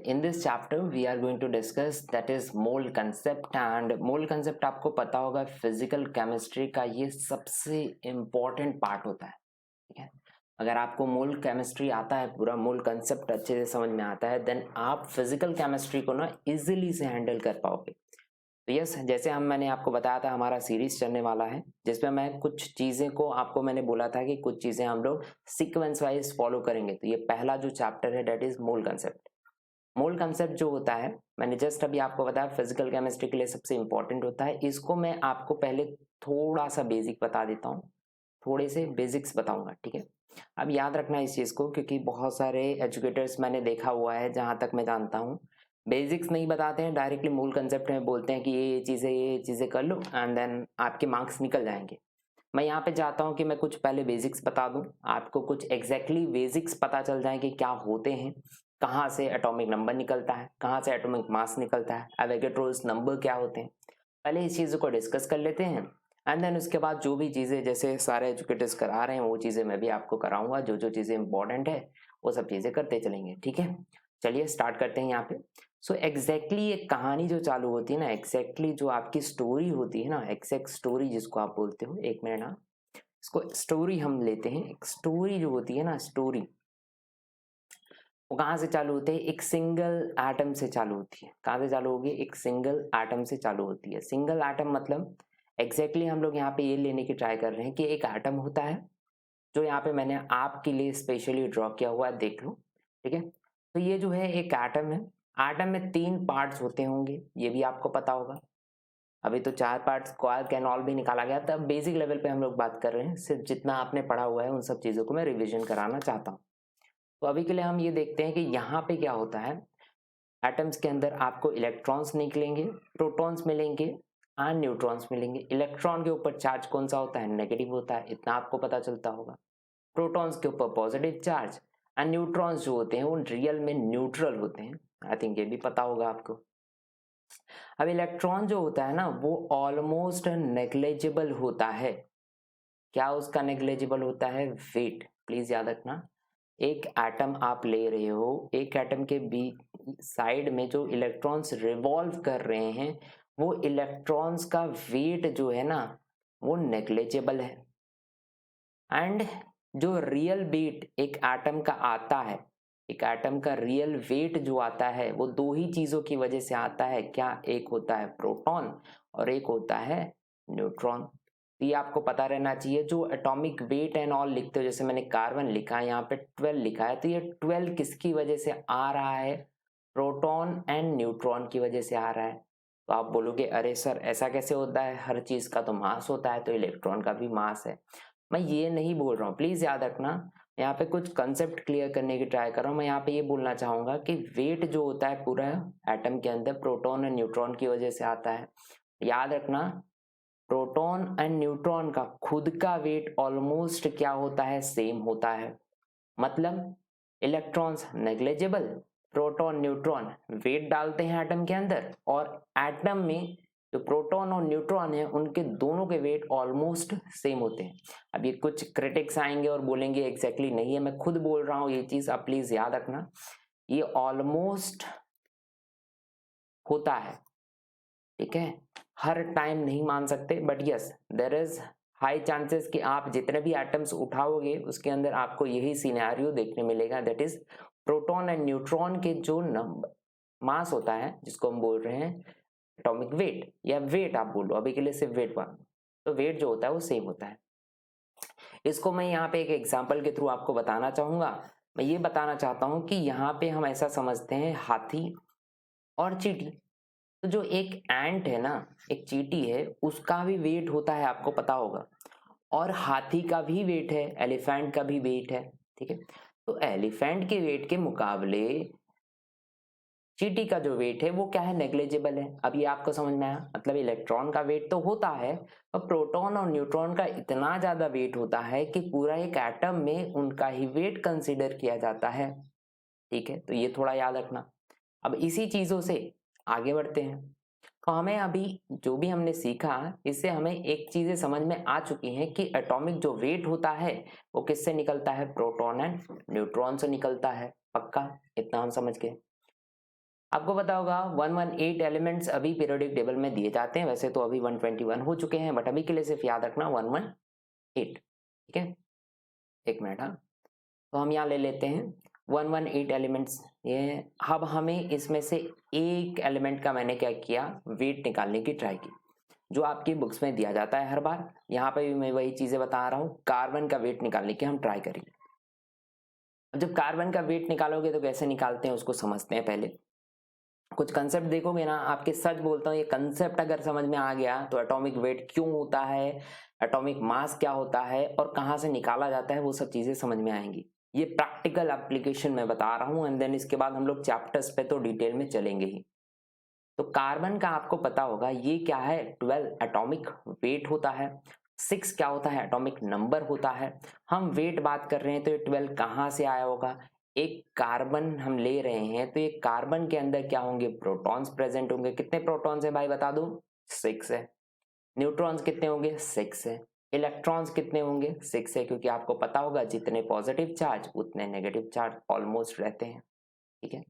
in this chapter we are going to discuss that is mole concept and mole concept आपको पता होगा physical chemistry का ये सबसे इम्पोर्टेंट पार्ट होता है। ठीक है, अगर आपको मोल केमिस्ट्री आता है, पूरा मोल कंसेप्ट अच्छे से समझ में आता है, देन आप फिजिकल केमिस्ट्री को ना इजीली से हैंडल कर पाओगे। तो यस, जैसे मैंने आपको बताया था हमारा सीरीज चलने वाला है जिसमें मैं कुछ चीज़ें को आपको मैंने बोला था कि कुछ चीज़ें हम लोग सीक्वेंस वाइज फॉलो करेंगे। तो ये पहला जो चैप्टर है that is mole concept. Mole concept जो होता है, मैंने जस्ट अभी आपको बताया फिजिकल केमिस्ट्री के लिए सबसे इंपॉर्टेंट होता है। इसको मैं आपको पहले थोड़ा सा बेसिक बता देता हूँ, थोड़े से बेसिक्स बताऊंगा। ठीक है, अब याद रखना इस चीज़ को, क्योंकि बहुत सारे एजुकेटर्स मैंने देखा हुआ है, जहाँ तक मैं जानता हूँ, बेसिक्स नहीं बताते हैं, डायरेक्टली मूल कंसेप्ट में बोलते हैं कि ये चीज़ें कर लो एंड देन आपके मार्क्स निकल जाएंगे। मैं यहाँ पे चाहता हूँ कि मैं कुछ पहले बेसिक्स बता दूँ, आपको कुछ एग्जैक्टली बेसिक्स पता चल जाए कि क्या होते हैं, कहाँ से एटॉमिक नंबर निकलता है, कहाँ से एटॉमिक मास निकलता है, एवोगैड्रोस नंबर क्या होते हैं। पहले इस चीज़ों को डिस्कस कर लेते हैं एंड देन उसके बाद जो भी चीज़ें जैसे सारे एजुकेटर्स करा रहे हैं वो चीज़ें मैं भी आपको कराऊंगा, जो जो चीज़ें इंपॉर्टेंट है वो सब चीज़ें करते चलेंगे। ठीक है, चलिए स्टार्ट करते हैं यहाँ पे। सो एग्जैक्टली एक कहानी जो चालू होती है ना, एग्जैक्टली जो आपकी स्टोरी होती है ना, एग्जैक्ट स्टोरी जिसको आप बोलते हो, एक मिनट ना, इसको स्टोरी हम लेते हैं। एक स्टोरी जो होती है ना, स्टोरी वो कहाँ से चालू होती है? एक सिंगल एटम से चालू होती है। कहाँ से चालू होगी? एक सिंगल एटम से चालू होती है। सिंगल एटम मतलब एग्जैक्टली हम लोग यहाँ पे ये लेने की ट्राई कर रहे हैं कि एक एटम होता है, जो यहाँ पे मैंने आपके लिए स्पेशली ड्रॉ किया हुआ है, देख लो। ठीक है, तो ये जो है एक एटम है। एटम में 3 पार्ट्स होते होंगे, ये भी आपको पता होगा। अभी तो 4 पार्ट्स क्वार्क एंड ऑल भी निकाला गया था। बेसिक लेवल पे हम लोग बात कर रहे हैं, सिर्फ जितना आपने पढ़ा हुआ है उन सब चीज़ों को मैं रिविजन कराना चाहता हूँ। तो अभी के लिए हम ये देखते हैं कि यहाँ पे क्या होता है। एटम्स के अंदर आपको इलेक्ट्रॉन्स निकलेंगे, प्रोटॉन्स मिलेंगे एंड न्यूट्रॉन्स मिलेंगे। इलेक्ट्रॉन के ऊपर चार्ज कौन सा होता है? नेगेटिव होता है, इतना आपको पता चलता होगा। प्रोटॉन्स के ऊपर पॉजिटिव चार्ज एंड न्यूट्रॉन्स जो होते हैं वो रियल में न्यूट्रल होते हैं। आई थिंक ये भी पता होगा आपको। अब इलेक्ट्रॉन जो होता है ना, वो ऑलमोस्ट नेग्लेजिबल होता है। क्या उसका नेग्लेजिबल होता है? वेट। प्लीज याद रखना, एक एटम आप ले रहे हो, एक एटम के बीच साइड में जो इलेक्ट्रॉन्स रिवॉल्व कर रहे हैं, वो इलेक्ट्रॉन्स का वेट जो है ना, वो नेग्लेजिबल है। एंड जो रियल वेट एक एटम का आता है, एक एटम का रियल वेट जो आता है, वो 2 ही चीजों की वजह से आता है। क्या? एक होता है प्रोटॉन और एक होता है न्यूट्रॉन। ये आपको पता रहना चाहिए। जो एटॉमिक वेट एंड ऑल लिखते हो, जैसे मैंने कार्बन लिखा है, यहाँ पे 12 लिखा है, तो ये 12 किसकी वजह से आ रहा है? प्रोटॉन एंड न्यूट्रॉन की वजह से आ रहा है। तो आप बोलोगे अरे सर ऐसा कैसे होता है, हर चीज का तो मास होता है, तो इलेक्ट्रॉन का भी मास है। मैं ये नहीं बोल रहा हूँ, प्लीज याद रखना, यहाँ पे कुछ कंसेप्ट क्लियर करने की ट्राई कर रहा हूँ। मैं यहाँ पे ये बोलना चाहूंगा कि वेट जो होता है पूरा एटम के अंदर प्रोटॉन और न्यूट्रॉन की वजह से आता है। याद रखना, प्रोटॉन एंड न्यूट्रॉन का खुद का वेट ऑलमोस्ट क्या होता है? सेम होता है। मतलब electrons negligible, proton neutron weight डालते हैं एटम के अंदर, और एटम में जो प्रोटॉन और न्यूट्रॉन है उनके दोनों के वेट ऑलमोस्ट सेम होते हैं। अब ये कुछ क्रिटिक्स आएंगे और बोलेंगे एग्जैक्टली नहीं है, मैं खुद बोल रहा हूँ ये चीज, आप प्लीज याद रखना, ये ऑलमोस्ट होता है। ठीक है, हर टाइम नहीं मान सकते, but yes there is high chances कि आप जितने भी एटम्स उठाओगे उसके अंदर आपको यही सिनेरियो देखने मिलेगा, that is proton and neutron के जो नंबर मास होता है, जिसको हम बोल रहे हैं एटॉमिक वेट, या वेट आप बोलो, अभी के लिए सिर्फ वेट मान, तो वेट जो होता है वो सेम होता है। इसको मैं यहाँ पे एक एग्जाम्पल के थ्रू आपको बताना चाहूंगा। मैं ये बताना चाहता हूँ कि यहाँ पे हम ऐसा समझते हैं हाथी और चींटी। तो जो एक एंट है ना, एक चींटी है, उसका भी वेट होता है, आपको पता होगा, और हाथी का भी वेट है, एलिफेंट का भी वेट है। ठीक है, तो एलिफेंट के वेट के मुकाबले चींटी का जो वेट है वो क्या है? नेग्लेजिबल है। अब ये आपको समझ में आया, मतलब इलेक्ट्रॉन का वेट तो होता है, और प्रोटॉन और न्यूट्रॉन का इतना ज्यादा वेट होता है कि पूरा एक एटम में उनका ही वेट कंसिडर किया जाता है। ठीक है, तो ये थोड़ा याद रखना। अब इसी चीजों से आगे बढ़ते हैं। तो हमें अभी जो भी हमने सीखा, इससे हमें एक चीजें समझ में आ चुकी हैं कि एटॉमिक जो वेट होता है वो किससे निकलता है? प्रोटॉन एंड न्यूट्रॉन से निकलता है। पक्का? इतना हम समझ गए। आपको पता होगा 118 एलिमेंट्स अभी पीरियोडिक टेबल में दिए जाते हैं, वैसे तो अभी 121 हो चुके हैं, बट अभी के लिए सिर्फ याद रखना 118, ठीक है। एक मिनट, हाँ, तो हम यहाँ ले लेते हैं 118 एलिमेंट्स। ये अब हमें इसमें से एक एलिमेंट का मैंने क्या किया, वेट निकालने की ट्राई की, जो आपकी बुक्स में दिया जाता है हर बार। यहाँ पे भी मैं वही चीजें बता रहा हूँ, कार्बन का वेट निकालने की हम ट्राई करेंगे। जब कार्बन का वेट निकालोगे तो कैसे निकालते हैं उसको समझते हैं। पहले कुछ कंसेप्ट देखोगे ना, आपके सच बोलता हूँ, ये कंसेप्ट अगर समझ में आ गया तो एटॉमिक वेट क्यों होता है, एटॉमिक मास क्या होता है और कहाँ से निकाला जाता है, वो सब चीजें समझ में आएंगी। ये प्रैक्टिकल एप्लीकेशन में बता रहा हूँ, एंड देन इसके बाद हम लोग चैप्टर्स पे तो डिटेल में चलेंगे ही। तो कार्बन का आपको पता होगा ये क्या है, 12 एटॉमिक वेट होता है। 6 क्या होता है, एटॉमिक नंबर होता है। हम वेट बात कर रहे हैं तो ये 12 कहाँ से आया होगा, एक कार्बन हम ले रहे हैं तो ये कार्बन के अंदर क्या होंगे, प्रोटॉन्स प्रेजेंट होंगे। कितने प्रोटॉन्स है भाई बता दो, 6 है। न्यूट्रॉन्स कितने होंगे, 6 है। इलेक्ट्रॉन्स कितने होंगे, 6 है, क्योंकि आपको पता होगा जितने पॉजिटिव चार्ज उतने नेगेटिव चार्ज ऑलमोस्ट रहते हैं, ठीक है।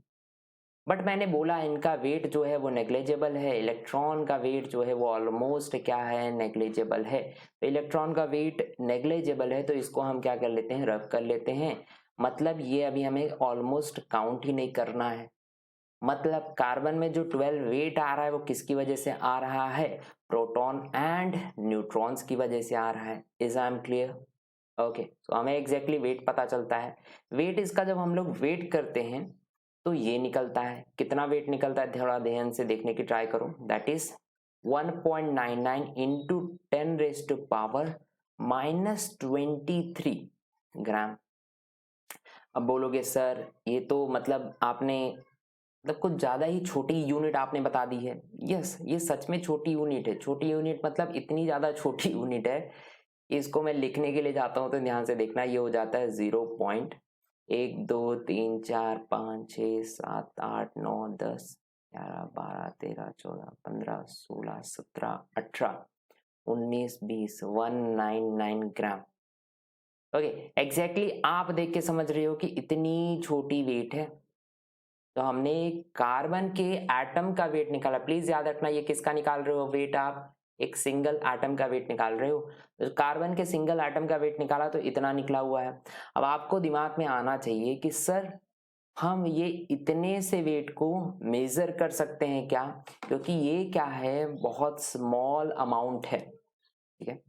बट मैंने बोला इनका वेट जो है वो नेग्लेजेबल है, इलेक्ट्रॉन का वेट जो है वो ऑलमोस्ट क्या है, नेग्लेजेबल है। तो इलेक्ट्रॉन का वेट नेग्लेजेबल है तो इसको हम क्या कर लेते हैं, रब कर लेते हैं। मतलब ये अभी हमें ऑलमोस्ट काउंट ही नहीं करना है। मतलब कार्बन में जो 12 वेट आ रहा है वो किसकी वजह से आ रहा है, प्रोटॉन एंड न्यूट्रॉन्स की वजह से आ रहा है। Is I am clear? Okay, तो हमें एग्जैक्टली वेट पता चलता है। वेट इसका जब हम लोग वेट करते हैं तो ये निकलता है, कितना वेट निकलता है थोड़ा ध्यान से देखने की ट्राई करो, दैट इज 1.99 इंटू 10⁻³ -23 ग्राम। अब बोलोगे सर ये तो मतलब आपने मतलब कुछ ज्यादा ही छोटी यूनिट आपने बता दी है। यस, ये सच में छोटी यूनिट है। छोटी यूनिट मतलब इतनी ज्यादा छोटी यूनिट है, इसको मैं लिखने के लिए जाता हूँ तो ध्यान से देखना, ये हो जाता है 0.1 2 3 4 5 6 7 8 9 10 11 12 13 14 15 16 17 18 19 20 199 ग्राम। ओके, एग्जैक्टली आप देख के समझ रहे हो कि इतनी छोटी वेट है। तो हमने कार्बन के एटम का वेट निकाला। प्लीज याद रखना ये किसका निकाल रहे हो वेट, आप एक सिंगल एटम का वेट निकाल रहे हो। तो कार्बन के सिंगल एटम का वेट निकाला तो इतना निकला हुआ है। अब आपको दिमाग में आना चाहिए कि सर हम ये इतने से वेट को मेजर कर सकते हैं क्या, क्योंकि ये क्या है, बहुत स्मॉल अमाउंट है, ठीक है।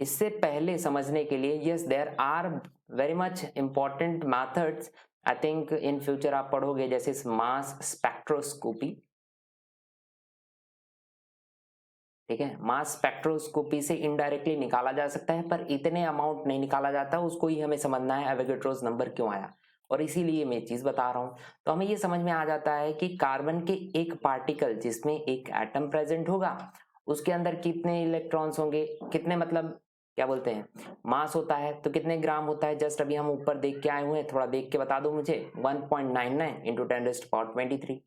इससे पहले समझने के लिए, yes there are very much important methods. I think in future आप पढ़ोगे, जैसे मास स्पेक्ट्रोस्कोपी, ठीक है। मास स्पेक्ट्रोस्कोपी से इनडायरेक्टली निकाला जा सकता है, पर इतने अमाउंट नहीं निकाला जाता, उसको ही हमें समझना है एवोगैड्रोस नंबर क्यों आया, और इसीलिए मैं चीज बता रहा हूं। तो हमें ये समझ में आ जाता है कि कार्बन के एक पार्टिकल जिसमें एक एटम प्रेजेंट होगा, उसके अंदर कितने इलेक्ट्रॉन्स होंगे, कितने मतलब क्या बोलते हैं मास होता है, तो कितने ग्राम होता है। जस्ट अभी हम ऊपर देख के आए हुए हैं, थोड़ा देख के बता दो मुझे, 1.99 इंटू 10⁻23।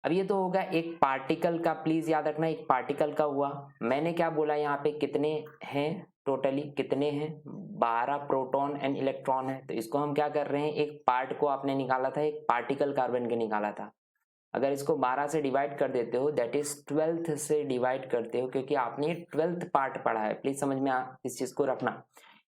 अब ये तो होगा एक पार्टिकल का, प्लीज याद रखना एक पार्टिकल का हुआ। मैंने क्या बोला यहाँ पे, कितने हैं टोटली, कितने हैं, 12 प्रोटॉन एंड इलेक्ट्रॉन है। तो इसको हम क्या कर रहे हैं, एक पार्ट को आपने निकाला था, एक पार्टिकल कार्बन के निकाला था। अगर इसको 12 से डिवाइड कर देते हो, दैट इज 12th से डिवाइड करते हो, क्योंकि आपने 12th पार्ट पढ़ा है। प्लीज समझ में इस चीज को रखना।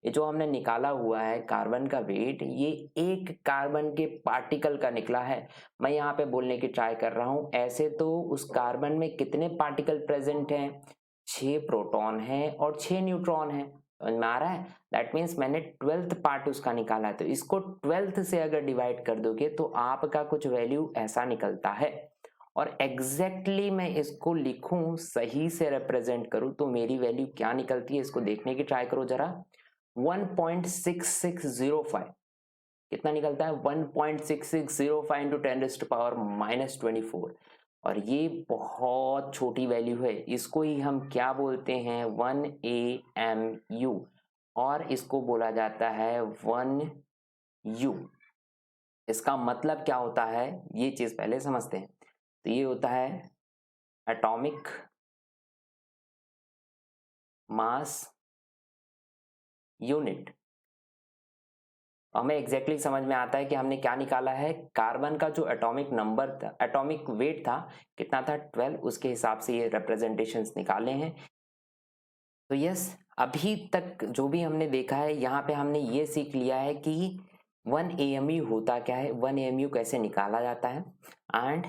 ये जो हमने निकाला हुआ है कार्बन का वेट, ये एक कार्बन के पार्टिकल का निकला है। मैं यहाँ पे बोलने की ट्राई कर रहा हूँ, ऐसे तो उस कार्बन में कितने पार्टिकल प्रेजेंट हैं, 6 प्रोटॉन है और 6 न्यूट्रॉन है। समझ में आ रहा है? दैट मीन्स मैंने 12th पार्ट उसका निकाला है, तो इसको 12th से अगर डिवाइड कर दोगे तो आपका कुछ वैल्यू ऐसा निकलता है। और एग्जैक्टली मैं इसको लिखूं, सही से रिप्रेजेंट करूं, तो मेरी वैल्यू क्या निकलती है इसको देखने की ट्राई करो जरा। 1.6605 कितना निकलता है, 1.6605 इंटू 10⁻⁻24। और ये बहुत छोटी वैल्यू है, इसको ही हम क्या बोलते हैं, 1 AMU, और इसको बोला जाता है 1U। इसका मतलब क्या होता है ये चीज पहले समझते हैं। तो ये होता है एटॉमिक मास यूनिट हमें एग्जैक्टली समझ में आता है कि हमने क्या निकाला है, कार्बन का जो एटॉमिक नंबर था, एटॉमिक वेट था कितना था 12, उसके हिसाब से ये रिप्रेजेंटेशंस निकाले हैं। तो यस, अभी तक जो भी हमने देखा है यहाँ पे हमने ये सीख लिया है कि 1 AMU होता क्या है, 1 AMU कैसे निकाला जाता है, एंड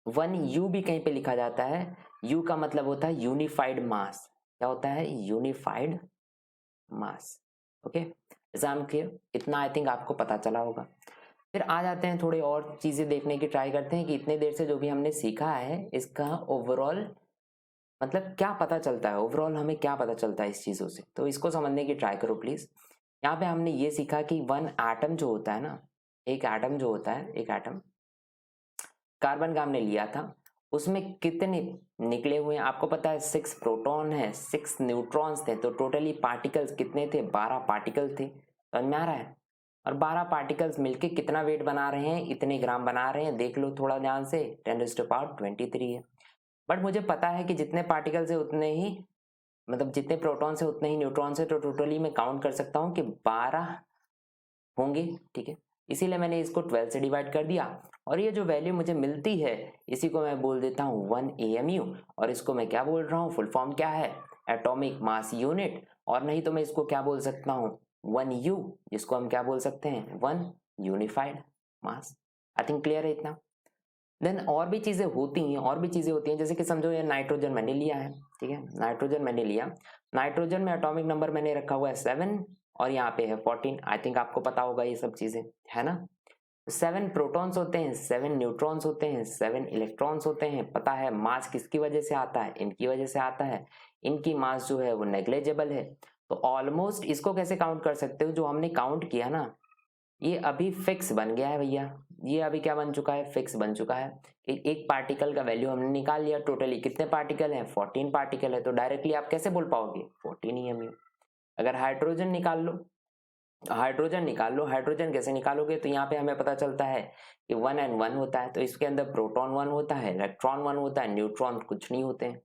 1 U भी कहीं पे लिखा जाता है। U का मतलब होता है यूनिफाइड मास। क्या होता है? Unified mass. Okay, is I am clear? इतना आई थिंक आपको पता चला होगा। फिर आ जाते हैं थोड़ी और चीजें देखने की ट्राई करते हैं कि इतने देर से जो भी हमने सीखा है इसका ओवरऑल मतलब क्या पता चलता है, ओवरऑल हमें क्या पता चलता है इस चीजों से, तो इसको समझने की ट्राई करो प्लीज। यहाँ पे हमने ये सीखा कि 1 एटम जो होता है ना, एक एटम जो होता है, एक एटम कार्बन का हमने लिया था, उसमें कितने निकले हुए हैं आपको पता है, 6 प्रोटॉन है, 6 न्यूट्रॉन्स थे, तो टोटली पार्टिकल्स कितने थे, 12 पार्टिकल थे। समझ में आ रहा है? और 12 पार्टिकल्स मिलके कितना वेट बना रहे हैं, इतने ग्राम बना रहे हैं, देख लो थोड़ा ध्यान से, 10⁻23 है। बट मुझे पता है कि जितने पार्टिकल्स है उतने ही, मतलब जितने प्रोटॉन्स है उतने ही न्यूट्रॉन्स है, तो टोटली मैं काउंट कर सकता हूँ कि 12 होंगे। ठीक है, इसीलिए मैंने इसको 12 से डिवाइड कर दिया, और ये जो वैल्यू मुझे मिलती है इसी को मैं बोल देता हूँ 1 AMU, और इसको मैं क्या बोल रहा हूँ, फुल फॉर्म क्या है, एटॉमिक मास यूनिट, और नहीं तो मैं इसको क्या बोल सकता हूँ, 1U, जिसको हम क्या बोल सकते हैं, 1 unified mass. I think clear है इतना। देन और भी चीजें होती हैं, और भी चीजें होती हैं, जैसे कि समझो ये नाइट्रोजन मैंने लिया है, ठीक है, नाइट्रोजन मैंने लिया, नाइट्रोजन में एटॉमिक नंबर मैंने रखा हुआ है 7, और यहाँ पे है 14। आई थिंक आपको पता होगा ये सब चीजें, है ना। 7 प्रोटॉन्स होते हैं, 7 न्यूट्रॉन्स होते हैं, 7 इलेक्ट्रॉन्स होते हैं, पता है मास किसकी वजह से आता है, इनकी वजह से आता है, इनकी मास जो है वो नेग्लेजेबल है। तो ऑलमोस्ट इसको कैसे काउंट कर सकते हो, जो हमने काउंट किया ना, ये अभी फिक्स बन गया है भैया, ये अभी क्या बन चुका है, फिक्स बन चुका है। एक पार्टिकल का वैल्यू हमने निकाल लिया, टोटली कितने पार्टिकल हैं, 14 पार्टिकल है, तो डायरेक्टली आप कैसे बोल पाओगे 14 EMU। अगर हाइड्रोजन निकाल लो, हाइड्रोजन निकाल लो, हाइड्रोजन कैसे निकालोगे, तो यहाँ पे हमें पता चलता है कि 1 and 1 होता है, तो इसके अंदर प्रोटॉन 1 होता है, इलेक्ट्रॉन 1 होता है, न्यूट्रॉन कुछ नहीं होते हैं।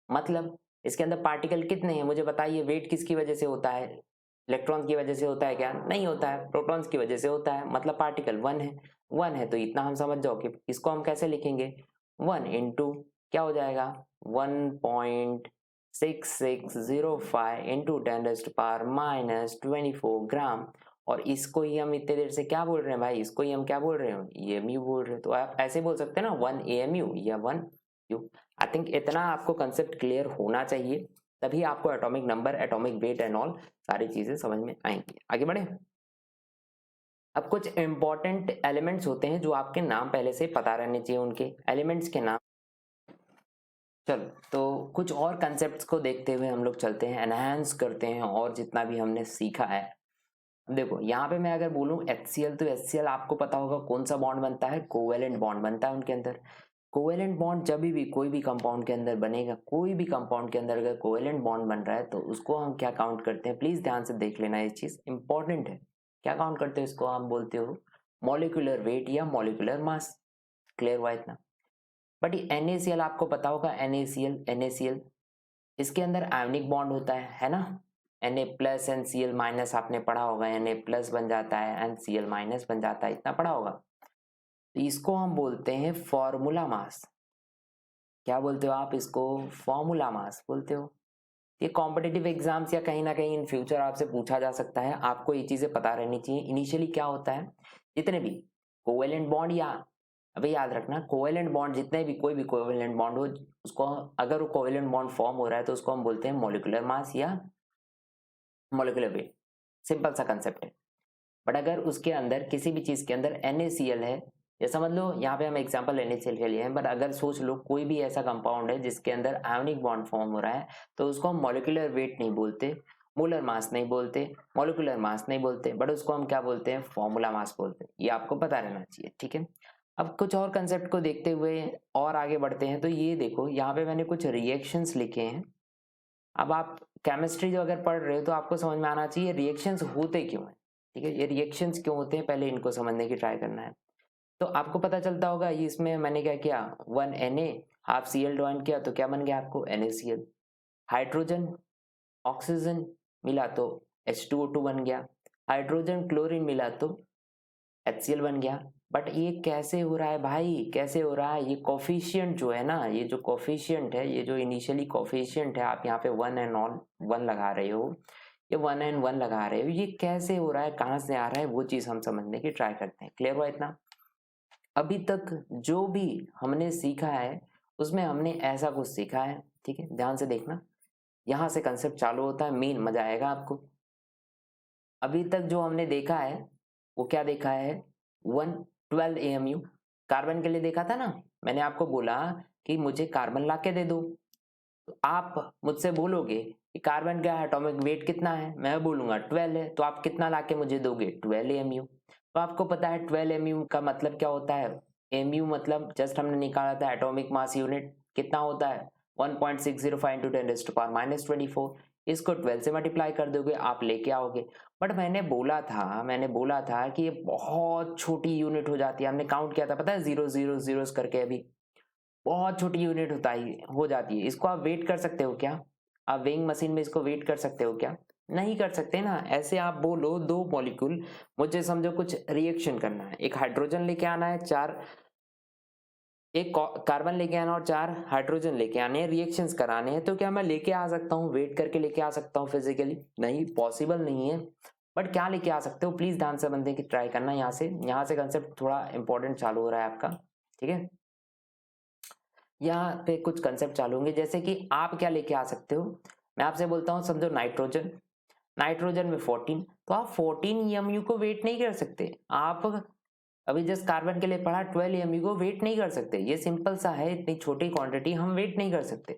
मतलब इसके अंदर पार्टिकल कितने हैं मुझे बताइए, वेट किसकी वजह से होता है, इलेक्ट्रॉन्स की वजह से होता है क्या, नहीं होता है, प्रोटॉन्स की वजह से होता है, मतलब पार्टिकल 1 है, 1 है, तो इतना हम समझ जाओ कि इसको हम कैसे लिखेंगे, 1 इंटू क्या हो जाएगा, 1.6605 इंटू 10⁻⁻24 ग्राम, और इसको ही हम इतने देर से क्या बोल रहे हैं भाई, इसको ही हम क्या बोल रहे हैं, EMU बोल रहे हैं, तो आप ऐसे बोल सकते हैं ना 1 AMU या 1 U। आई थिंक इतना आपको कंसेप्ट क्लियर होना चाहिए, तभी आपको atomic number, atomic weight and all सारी चीजें समझ में आएंगी। आगे बढ़े। अब कुछ इंपॉर्टेंट एलिमेंट्स होते हैं जो आपके नाम पहले से पता रहने चाहिए, उनके एलिमेंट्स के नाम। चलो तो कुछ और कंसेप्ट्स को देखते हुए हम लोग चलते हैं, एनहांस करते हैं और जितना भी हमने सीखा है। देखो यहाँ पे मैं अगर बोलूँ HCl, तो HCl आपको पता होगा कौन सा बॉन्ड बनता है, कोवेलेंट बॉन्ड बनता है उनके अंदर। कोवेलेंट बॉन्ड जब भी कोई भी कंपाउंड के अंदर बनेगा, कोई भी कंपाउंड के अंदर अगर कोवेलेंट बॉन्ड बन रहा है तो उसको हम क्या काउंट करते हैं, प्लीज ध्यान से देख लेना, ये चीज इंपॉर्टेंट है। क्या काउंट करते हैं इसको, हम बोलते हो मॉलिक्यूलर वेट या मॉलिक्यूलर मास। क्लियर हुआ इतना। बट ये NaCl आपको पता होगा, NaCl इसके अंदर आयोनिक बॉन्ड होता है ना, Na plus and Cl minus आपने पढ़ा होगा, Na प्लस बन जाता है एंड Cl माइनस बन जाता है, इतना पढ़ा होगा। तो इसको हम बोलते हैं फॉर्मूला मास। क्या बोलते हो आप इसको, फॉर्मूला मास बोलते हो। ये कॉम्पिटिटिव एग्जाम्स या कहीं ना कहीं इन फ्यूचर आपसे पूछा जा सकता है, आपको ये चीजें पता रहनी चाहिए। इनिशियली क्या होता है, जितने भी कोवेलेंट बॉन्ड, या अभी याद रखना कोवेलेंट बॉन्ड, जितने भी कोई भी कोवेलेंट बॉन्ड हो, उसको अगर वो कोवेलेंट बॉन्ड फॉर्म हो रहा है तो उसको हम बोलते हैं मॉलिक्यूलर मास या मॉलिक्यूलर वेट। सिंपल सा कंसेप्ट है। बट अगर उसके अंदर किसी भी चीज के अंदर NaCl है, या समझ लो यहाँ पे हम एग्जांपल NaCl के लिए हैं, बट अगर सोच लो कोई भी ऐसा कंपाउंड है जिसके अंदर आयोनिक बॉन्ड फॉर्म हो रहा है, तो उसको हम मॉलिक्यूलर वेट नहीं बोलते, मोलर मास नहीं बोलते, मॉलिक्यूलर मास नहीं बोलते, बट उसको हम क्या बोलते हैं, फॉर्मूला मास बोलते हैं। ये आपको पता रहना चाहिए, ठीक है। अब कुछ और कंसेप्ट को देखते हुए और आगे बढ़ते हैं, तो ये देखो यहाँ पे मैंने कुछ रिएक्शंस लिखे हैं। अब आप केमिस्ट्री जो अगर पढ़ रहे हो तो आपको समझ में आना चाहिए रिएक्शंस होते क्यों है, ठीक है, ये रिएक्शंस क्यों होते हैं, पहले इनको समझने की ट्राई करना है। तो आपको पता चलता होगा ये, इसमें मैंने क्या किया, 1 Na हाफ Cl ज्वाइन किया तो क्या बन गया आपको, NaCl। हाइड्रोजन ऑक्सीजन मिला तो H2O2 बन गया। हाइड्रोजन क्लोरीन मिला तो HCl बन गया। बट ये कैसे हो रहा है भाई, कैसे हो रहा है? ये कोफिशिएंट जो है ना, ये जो कोफिशिएंट है, ये जो इनिशियली कोफिशिएंट है, आप यहाँ पे 1 एंड ऑन 1 लगा रहे हो, ये 1 एंड 1 लगा रहे हो, ये कैसे हो रहा है, कहाँ से आ रहा है, वो चीज हम समझने की ट्राई करते हैं। क्लियर हुआ इतना? अभी तक जो भी हमने सीखा है उसमें हमने ऐसा कुछ सीखा है, ठीक है, ध्यान से देखना, यहाँ से कंसेप्ट चालू होता है, मेन मजा आएगा आपको। अभी तक जो हमने देखा है वो क्या देखा है? 112 AMU कार्बन के लिए देखा था ना। मैंने आपको बोला कि मुझे कार्बन ला के दे दो, तो आप मुझसे बोलोगे कि कार्बन का एटॉमिक वेट कितना है, मैं बोलूंगा 12 है, तो आप कितना ला के मुझे दोगे? 12 AMU। तो आपको पता है 12 AMU का मतलब क्या होता है? AMU मतलब जस्ट हमने निकाला था एटॉमिक मास यूनिट, कितना होता है? 1.605 इंटू 10⁻⁻24। इसको 12 से मल्टीप्लाई कर दोगे, आप लेके आओगे। बट मैंने बोला था कि ये बहुत छोटी यूनिट हो जाती है, हमने काउंट किया था, पता है, 0 0 0 करके, अभी बहुत छोटी यूनिट हो जाती है। इसको आप वेट कर सकते हो क्या? आप वेइंग मशीन में इसको वेट कर सकते हो क्या? नहीं कर सकते ना। ऐसे आप बोलो दो मॉलिक्यूल, मुझे समझो कुछ रिएक्शन करना है, एक हाइड्रोजन लेके आना है, एक कार्बन लेके आना और 4 हाइड्रोजन लेके आने हैं, रिएक्शंस कराने हैं, तो क्या मैं लेके आ सकता हूँ, वेट करके लेके आ सकता हूँ फिजिकली? नहीं, पॉसिबल नहीं है। बट क्या लेके आ सकते हो, प्लीज ध्यान से बनने की ट्राई करना। यहाँ से कंसेप्ट थोड़ा इंपॉर्टेंट चालू हो रहा है आपका, ठीक है। यहाँ पे कुछ कंसेप्ट चालू होंगे, जैसे कि आप क्या लेके आ सकते हो। मैं आपसे बोलता हूँ, समझो नाइट्रोजन, नाइट्रोजन में 14, तो आप 14 EMU को वेट नहीं कर सकते। आप अभी जस्ट कार्बन के लिए पढ़ा, 12 EMU को वेट नहीं कर सकते। ये सिंपल सा है, इतनी छोटी क्वांटिटी हम वेट नहीं कर सकते।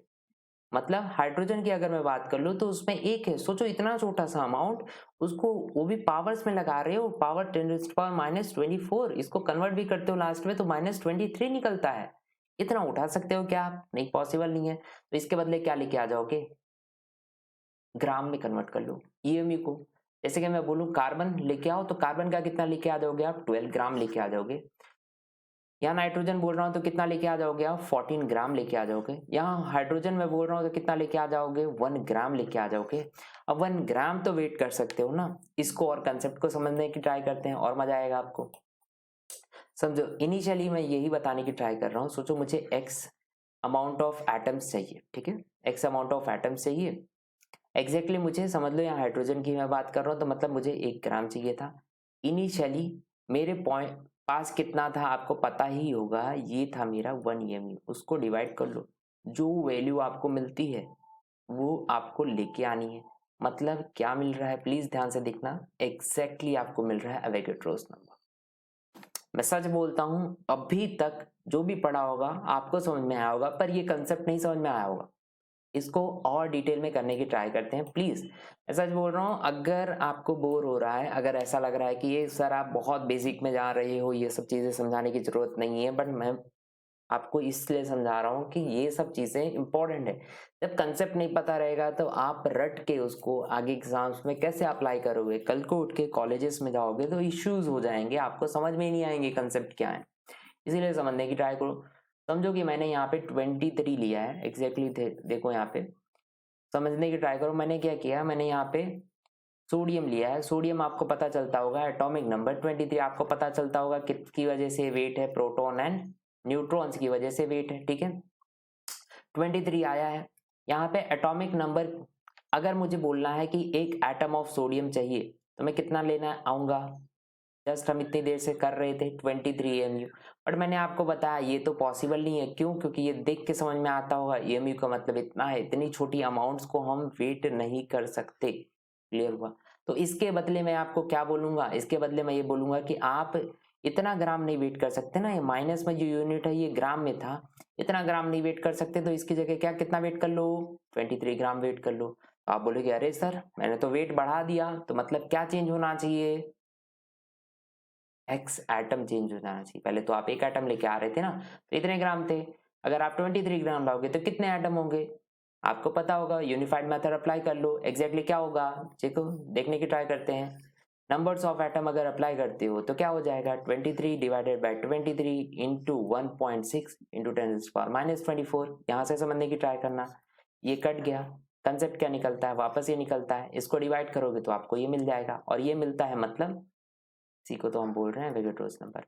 मतलब हाइड्रोजन की अगर मैं बात कर लूँ तो उसमें एक है, सोचो इतना छोटा सा अमाउंट, उसको वो भी पावर्स में लगा रहे हो, पावर 10⁻⁻24, इसको कन्वर्ट भी करते हो लास्ट में तो -23 निकलता है। इतना उठा सकते हो क्या आप? नहीं, पॉसिबल नहीं है। तो इसके बदले क्या लेके आ जाओगे? ग्राम में कन्वर्ट कर लो EMU को। जैसे कि मैं बोलूं कार्बन लेके आओ, तो कार्बन का कितना लेके आ जाओगे आप? 12 ग्राम लेके आ जाओगे। यहाँ नाइट्रोजन बोल रहा हूँ तो कितना लेके आ जाओगे आप? 14 ग्राम लेके आ जाओगे। यहाँ हाइड्रोजन में बोल रहा हूँ तो कितना लेके आ जाओगे? 1 ग्राम लेके आ जाओगे। अब 1 ग्राम तो वेट कर सकते हो ना। इसको और कंसेप्ट को समझने की ट्राई करते हैं, और मजा आएगा आपको। समझो, इनिशियली मैं यही बताने की ट्राई कर रहा हूँ, सोचो मुझे x अमाउंट ऑफ एटम्स चाहिए, ठीक है, x अमाउंट ऑफ एटम्स चाहिए। एग्जैक्टली मुझे समझ लो, यहाँ हाइड्रोजन की मैं बात कर रहा हूँ, तो मतलब मुझे 1 ग्राम चाहिए था। इनिशियली मेरे पॉइंट पास कितना था आपको पता ही होगा, ये था मेरा 1 EMU। उसको डिवाइड कर लो, जो वैल्यू आपको मिलती है वो आपको लेके आनी है। मतलब क्या मिल रहा है, प्लीज ध्यान से देखना, एग्जैक्टली आपको मिल रहा है अवोगाड्रोस नंबर। मैं सच बोलता हूं, अभी तक जो भी पढ़ा होगा आपको समझ में आया होगा, पर ये कंसेप्ट नहीं समझ में आया होगा। इसको और डिटेल में करने की ट्राई करते हैं प्लीज। मैं सच बोल रहा हूँ, अगर आपको बोर हो रहा है, अगर ऐसा लग रहा है कि ये सर आप बहुत बेसिक में जा रहे हो, ये सब चीजें समझाने की जरूरत नहीं है, बट मैं आपको इसलिए समझा रहा हूँ कि ये सब चीजें इंपॉर्टेंट है। जब कंसेप्ट नहीं पता रहेगा तो आप रट के उसको आगे एग्जाम्स में कैसे अप्लाई करोगे? कल को उठ के कॉलेजेस में जाओगे तो इश्यूज हो जाएंगे, आपको समझ में ही नहीं आएंगे कंसेप्ट क्या है। इसीलिए समझने की ट्राई करो। समझो कि मैंने यहाँ पे 23 लिया है एग्जैक्टली, देखो यहाँ पे समझने की ट्राई करो। मैंने क्या किया, मैंने यहाँ पे सोडियम लिया है। सोडियम आपको पता चलता होगा एटॉमिक नंबर 23, आपको पता चलता होगा किसकी वजह से वेट है? प्रोटॉन एंड न्यूट्रॉन्स की वजह से वेट है, ठीक है। 23 आया है। यहाँ पे एटॉमिक नंबर, अगर मुझे बोलना है कि एक एटम ऑफ सोडियम चाहिए तो मैं कितना लेना आऊंगा? जस्ट हम इतनी देर से कर रहे थे 23 EMU। बट मैंने आपको बताया ये तो पॉसिबल नहीं है। क्यों? क्योंकि ये देख के समझ में आता होगा EMU का मतलब इतना है, इतनी छोटी अमाउंट्स को हम वेट नहीं कर सकते। क्लियर हुआ? तो इसके बदले मैं आपको क्या बोलूंगा, इसके बदले मैं ये बोलूंगा कि आप इतना ग्राम नहीं वेट कर सकते ना, ये माइनस में जो यूनिट है ये ग्राम में था, इतना ग्राम नहीं वेट कर सकते, तो इसकी जगह क्या कितना वेट कर लो? 23 ग्राम वेट कर लो। तो आप बोलोगे अरे सर मैंने तो वेट बढ़ा दिया, तो मतलब क्या चेंज होना चाहिए? एक्स एटम चेंज हो जाना चाहिए। पहले तो आप एक एटम लेके आ रहे थे ना, तो इतने ग्राम थे। अगर आप 23 ग्राम लाओगे तो कितने एटम होंगे? आपको पता होगा, यूनिफाइड मेथड अप्लाई कर लो, एग्जैक्टली क्या होगा देखो, देखने की ट्राई करते हैं। नंबर्स ऑफ एटम अगर अप्लाई करते हो तो क्या हो जाएगा? 23 डिवाइडेड बाई 23 इंटू 1.6 इंटू 10⁻⁻24। यहाँ से समझने की ट्राई करना, ये कट गया, कंसेप्ट क्या निकलता है, वापस ये निकलता है, इसको डिवाइड करोगे तो आपको ये मिल जाएगा, और ये मिलता है मतलब इसी को तो हम बोल रहे हैं एवोगैड्रोस नंबर।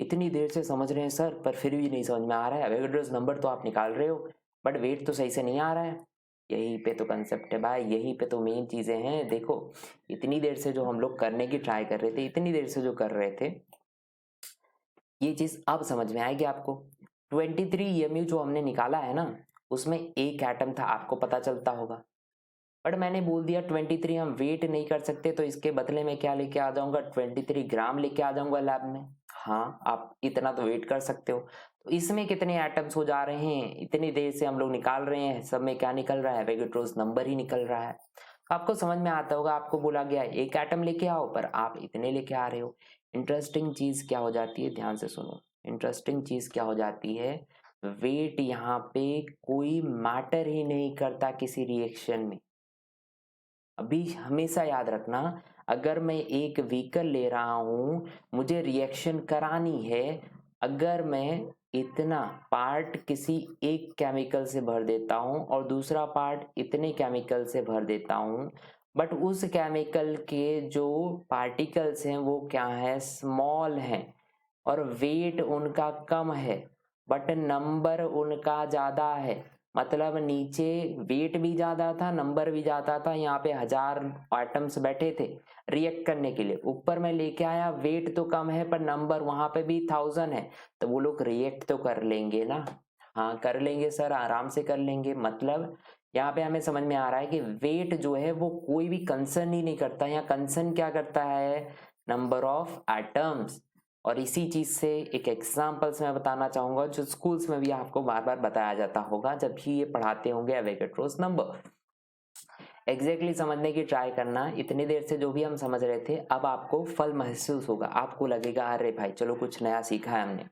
इतनी देर से समझ रहे हैं सर, पर फिर भी नहीं समझ में आ रहा है, एवोगैड्रोस नंबर तो आप निकाल रहे हो बट वेट तो सही से नहीं आ रहा है। यहीं पे तो कंसेप्ट है भाई, यहीं पे तो मेन चीजें हैं। देखो इतनी देर से जो हम लोग करने की ट्राई कर रहे थे, इतनी देर से जो कर रहे थे, ये चीज अब समझ में आएगी आपको। 23 EMU जो हमने निकाला है ना, उसमें एक एटम था, आपको पता चलता होगा, बट मैंने बोल दिया 23 हम वेट नहीं कर सकते, तो इसके बदले में क्या लेके आ जाऊंगा, 23 ग्राम लेके आ जाऊंगा लैब में। हाँ आप इतना तो वेट कर सकते हो। तो इसमें कितने एटम्स हो जा रहे हैं, इतनी देर से हम लोग निकाल रहे हैं, सब में क्या निकल रहा है, एवोगैड्रोस नंबर ही निकल रहा है। आपको समझ में आता होगा, आपको बोला गया एक एटम लेके आओ, पर आप इतने लेके आ रहे हो। इंटरेस्टिंग चीज क्या हो जाती है, ध्यान से सुनो, इंटरेस्टिंग चीज क्या हो जाती है, वेट यहाँ पे कोई मैटर ही नहीं करता किसी रिएक्शन में। अभी हमेशा याद रखना, अगर मैं एक व्हीकल ले रहा हूं, मुझे रिएक्शन करानी है, अगर मैं इतना पार्ट किसी एक केमिकल से भर देता हूं और दूसरा पार्ट इतने केमिकल से भर देता हूं, बट उस केमिकल के जो पार्टिकल्स हैं वो क्या है, स्मॉल हैं, और वेट उनका कम है, बट नंबर उनका ज्यादा है। मतलब नीचे वेट भी ज्यादा था, नंबर भी ज्यादा था, यहाँ पे 1000 एटम्स बैठे थे रिएक्ट करने के लिए, ऊपर में लेके आया, वेट तो कम है पर नंबर वहां पे भी 1000 है, तो वो लोग रिएक्ट तो कर लेंगे ना। हाँ कर लेंगे सर, आराम से कर लेंगे। मतलब यहाँ पे हमें समझ में आ रहा है कि वेट जो है वो कोई भी कंसर्न ही नहीं करता, यहाँ कंसर्न क्या करता है, नंबर ऑफ एटम्स। और इसी चीज से एक एग्जाम्पल्स मैं बताना चाहूंगा, जो स्कूल्स में भी आपको बार बार बताया जाता होगा जब भी ये पढ़ाते होंगे एवोगैड्रोस नंबर। एग्जैक्टली समझने की ट्राई करना, इतनी देर से जो भी हम समझ रहे थे, अब आपको फल महसूस होगा, आपको लगेगा अरे भाई चलो कुछ नया सीखा है हमने।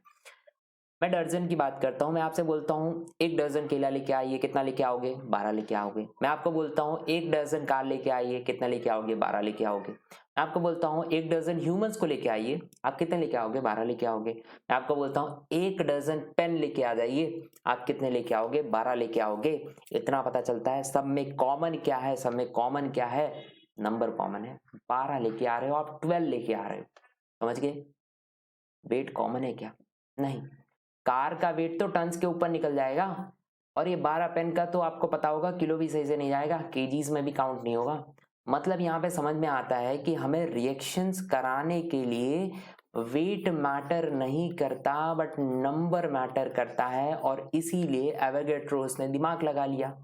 मैं दर्जन की बात करता हूँ, मैं आपसे बोलता हूँ एक दर्जन केला लेके आइए, कितना लेके आओगे, 12 लेके आओगे। मैं आपको बोलता हूँ एक दर्जन कार लेके आइए, कितना लेके आओगे, 12 लेके आओगे। मैं आपको बोलता हूँ एक दर्जन ह्यूमंस को लेके आइए, आप कितने लेके आओगे, 12 लेके आओगे। मैं आपको बोलता हूँ एक दर्जन पेन लेके आ जाइए, आप कितने लेके आओगे, 12 लेके आओगे। इतना पता चलता है सब में कॉमन क्या है, सब में कॉमन क्या है, नंबर कॉमन है। 12 लेके आ रहे हो आप, 12 लेके आ रहे हो, समझ गए। वेट कॉमन है क्या, नहीं। कार का वेट तो टन्स के ऊपर निकल जाएगा, और ये 12 पेन का तो आपको पता होगा किलो भी सही से नहीं जाएगा, केजीज में भी काउंट नहीं होगा। मतलब यहाँ पे समझ में आता है कि हमें रिएक्शंस कराने के लिए वेट मैटर नहीं करता, बट नंबर मैटर करता है, और इसीलिए एवोगैड्रोस ने दिमाग लगा लिया।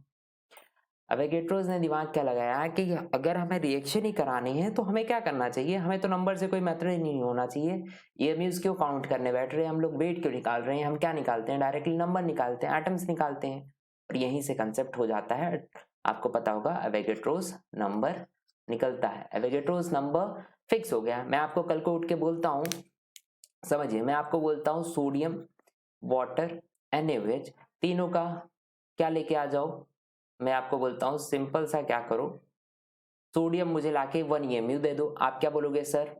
एवोगैड्रोस ने दिमाग क्या लगाया कि अगर हमें रिएक्शन ही करानी है तो हमें क्या करना चाहिए, हमें तो नंबर से कोई मेथड ही नहीं होना चाहिए। EMUs क्यों काउंट करने बैठ रहे हैं हम लोग, वेट क्यों निकाल रहे हैं, हम क्या निकालते हैं, डायरेक्टली नंबर निकालते हैं, एटम्स निकालते हैं, और यहीं से कंसेप्ट हो जाता है। आपको पता होगा एवोगैड्रोस नंबर निकलता है, एवोगैड्रोस नंबर फिक्स हो गया। मैं आपको कल को उठ के बोलता हूँ, समझिए, मैं आपको बोलता हूँ सोडियम, वाटर, NaOH, तीनों का क्या लेके आ जाओ। मैं आपको बोलता हूँ सिंपल सा क्या करो, सोडियम मुझे लाके 1 EMU दे दो। आप क्या बोलोगे सर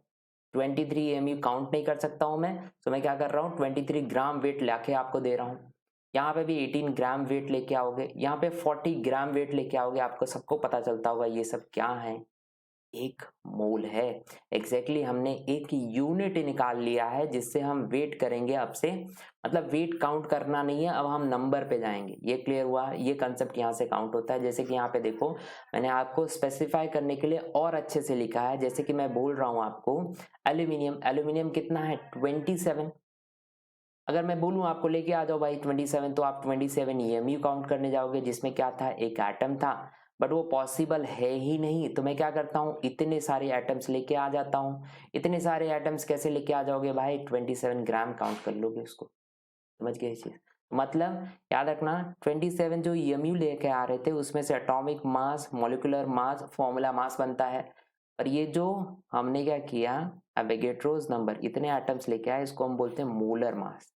23 EMU काउंट नहीं कर सकता हूं मैं, तो मैं क्या कर रहा हूँ 23 ग्राम वेट लाके आपको दे रहा हूँ। यहाँ पे भी 18 ग्राम वेट लेके आओगे, यहाँ पे 40 ग्राम वेट लेके आओगे। आपको सबको पता चलता होगा ये सब क्या है, एक मोल है। एग्जैक्टली हमने एक यूनिट निकाल लिया है जिससे हम वेट करेंगे अब से, मतलब वेट काउंट करना नहीं है, अब हम नंबर पे जाएंगे। ये क्लियर हुआ, ये कंसेप्ट यहाँ से काउंट होता है। जैसे कि यहाँ पे देखो, मैंने आपको स्पेसिफाई करने के लिए और अच्छे से लिखा है। जैसे कि मैं बोल रहा हूँ आपको एल्यूमिनियम, एल्यूमिनियम कितना है 27। अगर मैं बोलूँ आपको लेके आ जाओ भाई 27, तो आप 27 EMU काउंट करने जाओगे, जिसमें क्या था, एक एटम था, बट वो पॉसिबल है ही नहीं। तो मैं क्या करता हूँ, इतने सारे एटम्स लेके आ जाता हूँ। इतने सारे एटम्स कैसे लेके आ जाओगे भाई, 27 ग्राम काउंट कर लोगे उसको, समझ गए इस चीज। मतलब याद रखना 27 जो EMU लेके आ रहे थे उसमें से atomic mass, molecular mass, formula mass बनता है। और ये जो हमने क्या किया, एवोगैड्रोस नंबर, इतने एटम्स लेके आए, इसको हम बोलते हैं मोलर मास।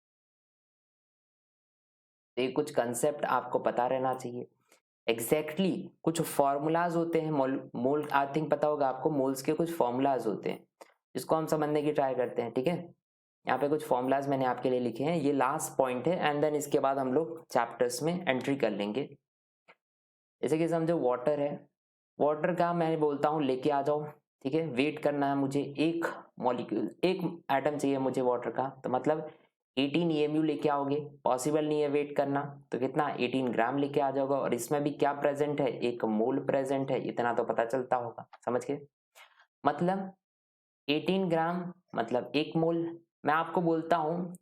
ये कुछ कंसेप्ट आपको पता रहना चाहिए। एग्जैक्टली कुछ फॉर्मूलाज होते हैं, मोल आई थिंक पता होगा आपको, मोल्स के कुछ फॉर्मूलाज होते हैं जिसको हम समझने की ट्राई करते हैं, ठीक है। यहाँ पे कुछ फॉर्मूलाज मैंने आपके लिए लिखे हैं, ये लास्ट पॉइंट है, एंड देन इसके बाद हम लोग चैप्टर्स में एंट्री कर लेंगे। जैसे कि समझो वाटर है, वाटर का मैं बोलता हूँ लेके आ जाओ, ठीक है, वेट करना है मुझे, एक मॉलिक्यूल एक एटम चाहिए मुझे वाटर का, तो मतलब 18 EMU लेके आओगे, पॉसिबल नहीं है वेट करना, तो कितना 18 ग्राम लेके आ जाओगा। और इसमें भी क्या प्रेजेंट है, एक मोल प्रेजेंट है, इतना तो पता चलता होगा, समझ के, मतलब 18 ग्राम मतलब एक मोल। मैं आपको बोलता हूँ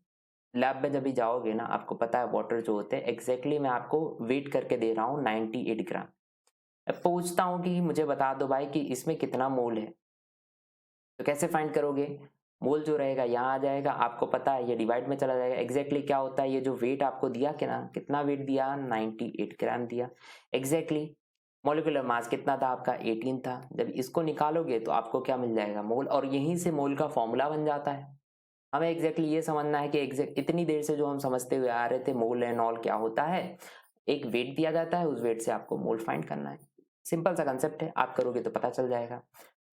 लैब में जब भी जाओगे ना, आपको पता है वाटर जो होते हैं एग्जैक्टली मैं आपको वेट करके दे रहा हूँ 98 ग्राम। अब पूछता हूँ कि मुझे बता दो भाई कि इसमें कितना मोल है, तो कैसे फाइंड करोगे, मोल जो रहेगा यहाँ आ जाएगा, आपको पता है ये डिवाइड में चला जाएगा। एग्जैक्टली क्या होता है, ये जो वेट आपको दिया कि ना, कितना वेट दिया, 98 ग्राम दिया एग्जैक्टली। मोलिकुलर मास कितना था आपका, 18 था। जब इसको निकालोगे तो आपको क्या मिल जाएगा, मोल, और यहीं से मोल का फॉर्मूला बन जाता है। हमें एग्जैक्टली ये समझना है कि एग्जैक्ट इतनी देर से जो हम समझते हुए आ रहे थे मोल एंड ऑल क्या होता है, एक वेट दिया जाता है, उस वेट से आपको मोल फाइंड करना है। सिंपल सा कंसेप्ट है, आप करोगे तो पता चल जाएगा।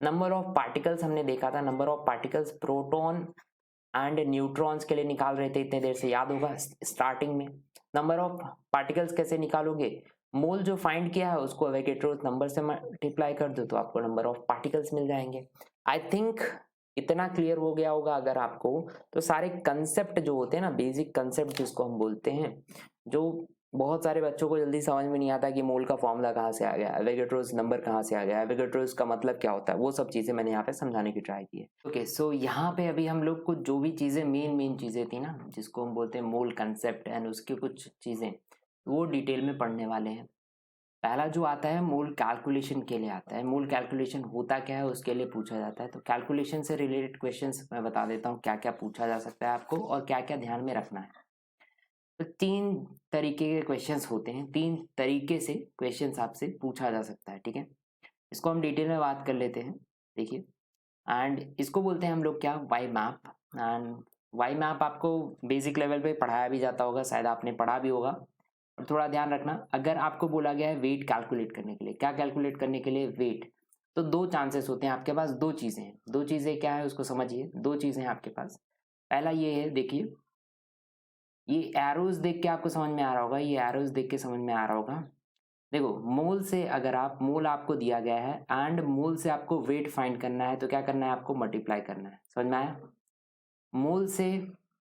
नंबर ऑफ पार्टिकल्स हमने देखा था, number of particles proton and neutrons के लिए निकाल रहे थे इतने देर से, याद होगा स्टार्टिंग में। नंबर ऑफ पार्टिकल्स कैसे निकालोगे, मोल जो फाइंड किया है उसको एवोगैड्रो नंबर से मल्टीप्लाई कर दो तो आपको नंबर ऑफ पार्टिकल्स मिल जाएंगे। आई थिंक इतना क्लियर हो गया होगा अगर आपको, तो सारे कंसेप्ट जो होते हैं ना, बेसिक कंसेप्ट जिसको हम बोलते हैं, जो बहुत सारे बच्चों को जल्दी समझ में नहीं आता कि मोल का फॉर्मूला कहाँ से आ गया, एवोगैड्रोस नंबर कहाँ से आ गया, एवोगैड्रोस का मतलब क्या होता है, वो सब चीजें मैंने यहाँ पे समझाने की ट्राई की है। ओके, सो यहाँ पे अभी हम लोग को जो भी चीजें मेन चीजें थी ना, जिसको हम बोलते हैं मोल कंसेप्ट एंड उसकी कुछ चीजें, वो डिटेल में पढ़ने वाले हैं। पहला जो आता है मोल कैलकुलेशन के लिए आता है। मोल कैलकुलेशन होता क्या है उसके लिए पूछा जाता है, तो कैलकुलेशन से रिलेटेड क्वेश्चंस मैं बता देता हूँ क्या क्या पूछा जा सकता है आपको और क्या क्या ध्यान में रखना है। तो 3 तरीके के क्वेश्चंस होते हैं, 3 तरीके से क्वेश्चंस आपसे पूछा जा सकता है, ठीक है। इसको हम डिटेल में बात कर लेते हैं, देखिए। एंड इसको बोलते हैं हम लोग क्या, Y map. And Y map आपको बेसिक लेवल पे पढ़ाया भी जाता होगा, शायद आपने पढ़ा भी होगा। और थोड़ा ध्यान रखना, अगर आपको बोला गया है वेट कैलकुलेट करने के लिए, क्या कैलकुलेट करने के लिए, वेट, तो 2 चांसेस होते हैं आपके पास, 2 चीजें हैं। 2 चीजें क्या है उसको समझिए, 2 चीजें हैं आपके पास। पहला ये है, देखिए ये एरोज देख के आपको समझ में आ रहा होगा, ये एरोज देख के समझ में आ रहा होगा। देखो मोल से, अगर आप मोल आपको दिया गया है एंड मोल से आपको वेट फाइंड करना है, तो क्या करना है आपको, मल्टीप्लाई करना है, समझ में आया। मोल से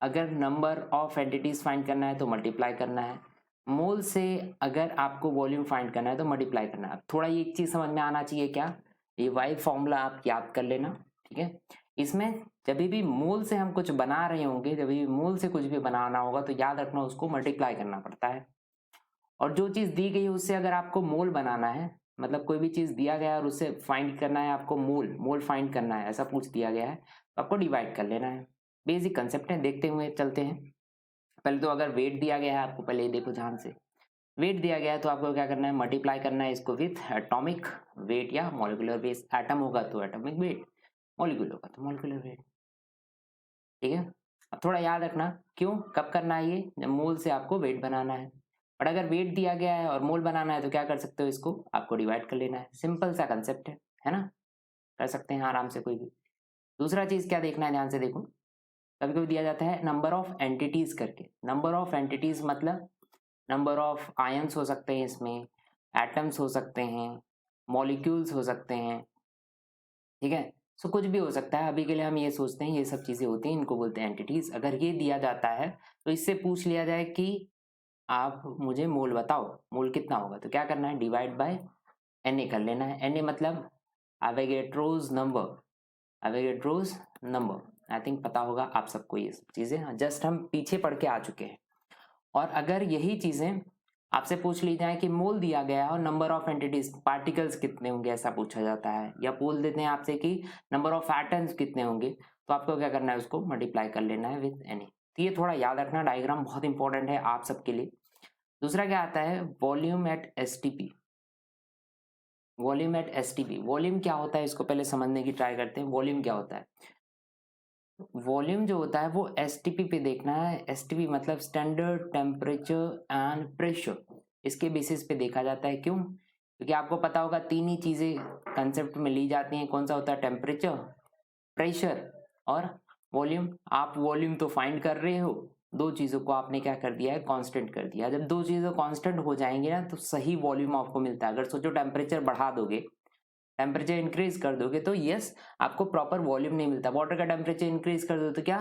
अगर नंबर ऑफ एंटिटीज फाइंड करना है तो मल्टीप्लाई करना है, मोल से अगर आपको वॉल्यूम फाइंड करना है तो मल्टीप्लाई करना है। थोड़ा ये एक चीज समझ में आना चाहिए, क्या, ये वाई फॉर्मूला आप याद कर लेना, ठीक है। इसमें जब भी मोल से हम कुछ बना रहे होंगे, जब भी मोल से कुछ भी बनाना होगा तो याद रखना उसको मल्टीप्लाई करना पड़ता है। और जो चीज दी गई है उससे अगर आपको मोल बनाना है, मतलब कोई भी चीज दिया गया है और उससे फाइंड करना है आपको, मोल मोल फाइंड करना है, ऐसा पूछ दिया गया है, तो आपको डिवाइड कर लेना है। बेसिक कंसेप्ट है, देखते हुए चलते हैं। पहले तो अगर वेट दिया गया है आपको, पहले ये देखो ध्यान से, वेट दिया गया है तो आपको क्या करना है, मल्टीप्लाई करना है इसको विथ एटॉमिक वेट या मॉलिक्यूलर वेट। एटम होगा तो एटॉमिक वेट, मॉलिक्यूल होगा तो मॉलिक्यूलर वेट, ठीक है। अब थोड़ा याद रखना, क्यों कब करना है ये, जब मोल से आपको वेट बनाना है। और अगर वेट दिया गया है और मोल बनाना है तो क्या कर सकते हो, इसको आपको डिवाइड कर लेना है। सिंपल सा कंसेप्ट है ना, कर सकते हैं आराम से कोई भी। दूसरा चीज क्या देखना है, ध्यान से देखो, कभी कभी दिया जाता है नंबर ऑफ एंटिटीज करके। नंबर ऑफ एंटिटीज मतलब नंबर ऑफ आयंस हो सकते हैं इसमें, एटम्स हो सकते हैं, मॉलिक्यूल्स हो सकते हैं, ठीक है। सो कुछ भी हो सकता है, अभी के लिए हम ये सोचते हैं ये सब चीजें होती हैं, इनको बोलते हैं एंटिटीज। अगर ये दिया जाता है तो इससे पूछ लिया जाए कि आप मुझे मोल बताओ, मोल कितना होगा, तो क्या करना है, डिवाइड बाय Na कर लेना है। Na मतलब Avogadro's number, Avogadro's number. I think पता होगा आप सबको ये सब चीजें, जस्ट हम पीछे पढ़ के आ चुके हैं। और अगर यही चीजें आपसे पूछ ली जाए कि मोल दिया गया है और नंबर ऑफ एंटिटीज पार्टिकल्स कितने होंगे, ऐसा पूछा जाता है, या बोल देते हैं आपसे कि नंबर ऑफ एटम्स कितने होंगे, तो आपको क्या करना है, उसको मल्टीप्लाई कर लेना है विद Na। तो ये थोड़ा याद रखना, डायग्राम बहुत इंपॉर्टेंट है आप सबके लिए। दूसरा क्या आता है, volume at STP. Volume at STP, volume क्या होता है इसको पहले समझने की ट्राई करते हैं। वॉल्यूम क्या होता है, वॉल्यूम जो होता है वो एसटीपी पे देखना है। एसटीपी मतलब स्टैंडर्ड टेम्परेचर एंड प्रेशर, इसके बेसिस पे देखा जाता है। क्यों, क्योंकि आपको पता होगा 3 ही चीजें कंसेप्ट में ली जाती हैं, कौन सा होता है, टेम्परेचर, प्रेशर और वॉल्यूम। आप वॉल्यूम तो फाइंड कर रहे हो, दो चीज़ों को आपने क्या कर दिया है, कांस्टेंट कर दिया। जब दो चीज़ें कांस्टेंट हो जाएंगी ना तो सही वॉल्यूम आपको मिलता है। अगर सोचो टेम्परेचर बढ़ा दोगे, टेम्परेचर इंक्रीज कर दोगे तो यस आपको प्रॉपर वॉल्यूम नहीं मिलता। वाटर का टेम्परेचर इंक्रीज कर दो तो क्या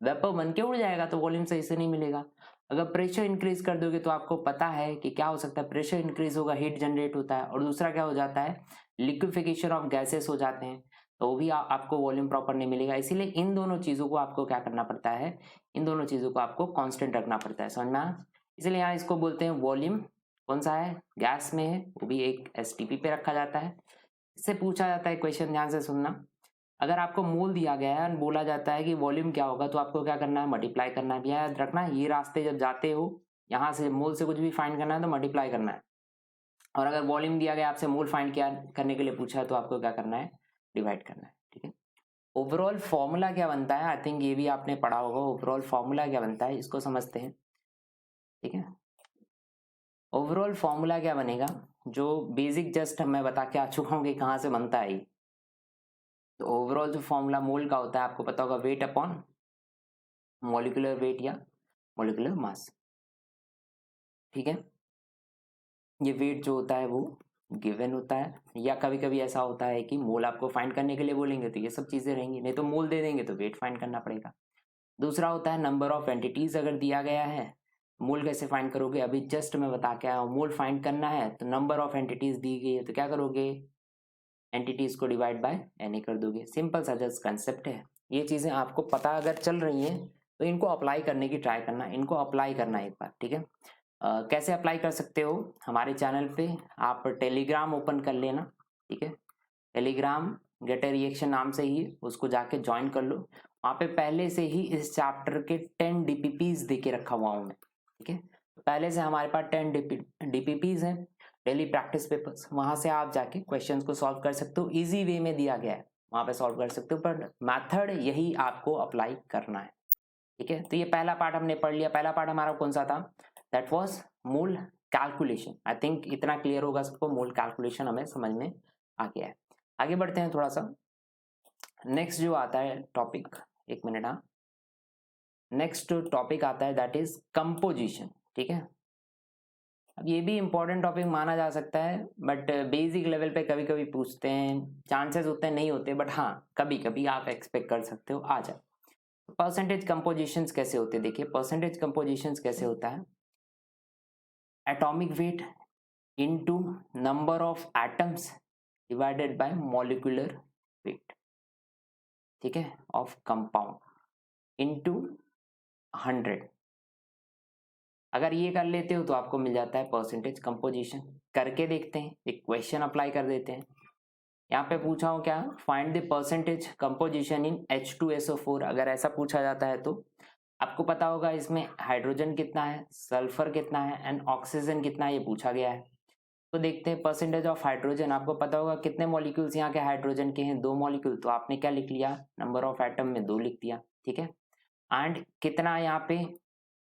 वेपर बन के उड़ जाएगा, तो वॉल्यूम सही से नहीं मिलेगा। अगर प्रेशर इंक्रीज कर दोगे तो आपको पता है कि क्या हो सकता है, प्रेशर इंक्रीज होगा, हीट जनरेट होता है, और दूसरा क्या हो जाता है, लिक्विफिकेशन ऑफ गैसेस हो जाते हैं, तो वो भी आपको वॉल्यूम प्रॉपर नहीं मिलेगा। इसीलिए इन दोनों चीजों को आपको क्या करना पड़ता है, इन दोनों चीजों को आपको कांस्टेंट रखना पड़ता है, समझ में आया? इसलिए यहाँ इसको बोलते हैं वॉल्यूम। कौन सा है, गैस में है, वो भी एक एसटीपी पे रखा जाता है। इससे पूछा जाता है क्वेश्चन, ध्यान से सुनना। अगर आपको मोल दिया गया है, बोला जाता है कि वॉल्यूम क्या होगा, तो आपको क्या करना है, मल्टीप्लाई करना है। याद रखना ये रास्ते जब जाते हो, यहाँ से मोल से कुछ भी फाइंड करना है तो मल्टीप्लाई करना है, और अगर वॉल्यूम दिया गया आपसे मोल फाइंड किया करने के लिए पूछा है तो आपको क्या करना है, डिवाइड करना है, ठीक है। ओवरऑल फॉर्मूला क्या बनता है, आई थिंक ये भी आपने पढ़ा होगा। ओवरऑल फॉर्मूला क्या बनता है, इसको समझते हैं, ठीक है। ओवरऑल फॉर्मूला क्या बनेगा, जो बेसिक जस्ट मैं बता के आ चुका हूँ कि कहाँ से बनता है। तो ओवरऑल जो फॉर्मूला मोल का होता है आपको पता होगा, वेट अपॉन मॉलिक्यूलर वेट या मॉलिक्यूलर मास, ठीक है। ये वेट जो होता है वो गिवन होता है, या कभी कभी ऐसा होता है कि मोल आपको फाइंड करने के लिए बोलेंगे तो ये सब चीजें रहेंगी, नहीं तो मोल दे देंगे तो वेट फाइंड करना पड़ेगा। दूसरा होता है नंबर ऑफ एंटिटीज, अगर दिया गया है मोल कैसे फाइंड करोगे, अभी जस्ट मैं बता के आया हूँ। मोल फाइंड करना है तो नंबर ऑफ एंटिटीज दी गई है तो क्या करोगे, एंटिटीज को डिवाइड बाय एन कर दोगे। सिंपल सा जस्ट कंसेप्ट है। ये चीजें आपको पता अगर चल रही हैं तो इनको अप्लाई करने की ट्राई करना, इनको अप्लाई करना एक बार, ठीक है। कैसे अप्लाई कर सकते हो, हमारे चैनल पे आप टेलीग्राम ओपन कर लेना, ठीक है। टेलीग्राम गेट ए रिएक्शन नाम से ही उसको जाके ज्वाइन कर लो। वहाँ पे पहले से ही इस चैप्टर के 10 डीपीपीज दे के रखा हुआ हूँ मैं, ठीक है। पहले से हमारे पास 10 डीपीपीज हैं, डेली प्रैक्टिस पेपर्स, वहाँ से आप जाके क्वेश्चंस को सॉल्व कर सकते हो। इजी वे में दिया गया है, वहाँ पे सॉल्व कर सकते हो, पर मैथड यही आपको अप्लाई करना है, ठीक है। तो ये पहला पार्ट हमने पढ़ लिया। पहला पार्ट हमारा कौन सा था, that was mole calculation. I think इतना क्लियर होगा सबको, मोल कैलकुलेशन हमें समझ में आ गया है। आगे बढ़ते हैं थोड़ा सा। नेक्स्ट जो आता है टॉपिक, एक मिनट, हाँ, नेक्स्ट टॉपिक आता है दैट इज कंपोजिशन, ठीक है। अब ये भी इंपॉर्टेंट टॉपिक माना जा सकता है, बट बेसिक लेवल पे कभी कभी पूछते हैं, चांसेस होते हैं नहीं होते, बट हाँ कभी कभी आप एक्सपेक्ट कर सकते हो आ जाए। परसेंटेज कंपोजिशंस कैसे होते हैं, देखिए परसेंटेज कंपोजिशंस कैसे होता है, atomic weight into number of atoms divided by molecular weight, ठीक है, ऑफ कंपाउंड इनटू 100। अगर ये कर लेते हो तो आपको मिल जाता है परसेंटेज कंपोजिशन। करके देखते हैं, एक क्वेश्चन अप्लाई कर देते हैं। यहाँ पे पूछा हो क्या, find the percentage composition in H2SO4। अगर ऐसा पूछा जाता है तो आपको पता होगा इसमें हाइड्रोजन कितना है, सल्फर कितना है एंड ऑक्सीजन कितना है, ये पूछा गया है। तो देखते हैं परसेंटेज ऑफ हाइड्रोजन। आपको पता होगा कितने मॉलिक्यूल्स यहाँ के हाइड्रोजन के हैं, 2 मॉलिक्यूल, तो आपने क्या लिख लिया, नंबर ऑफ एटम में 2 लिख दिया, ठीक है। एंड कितना यहाँ पे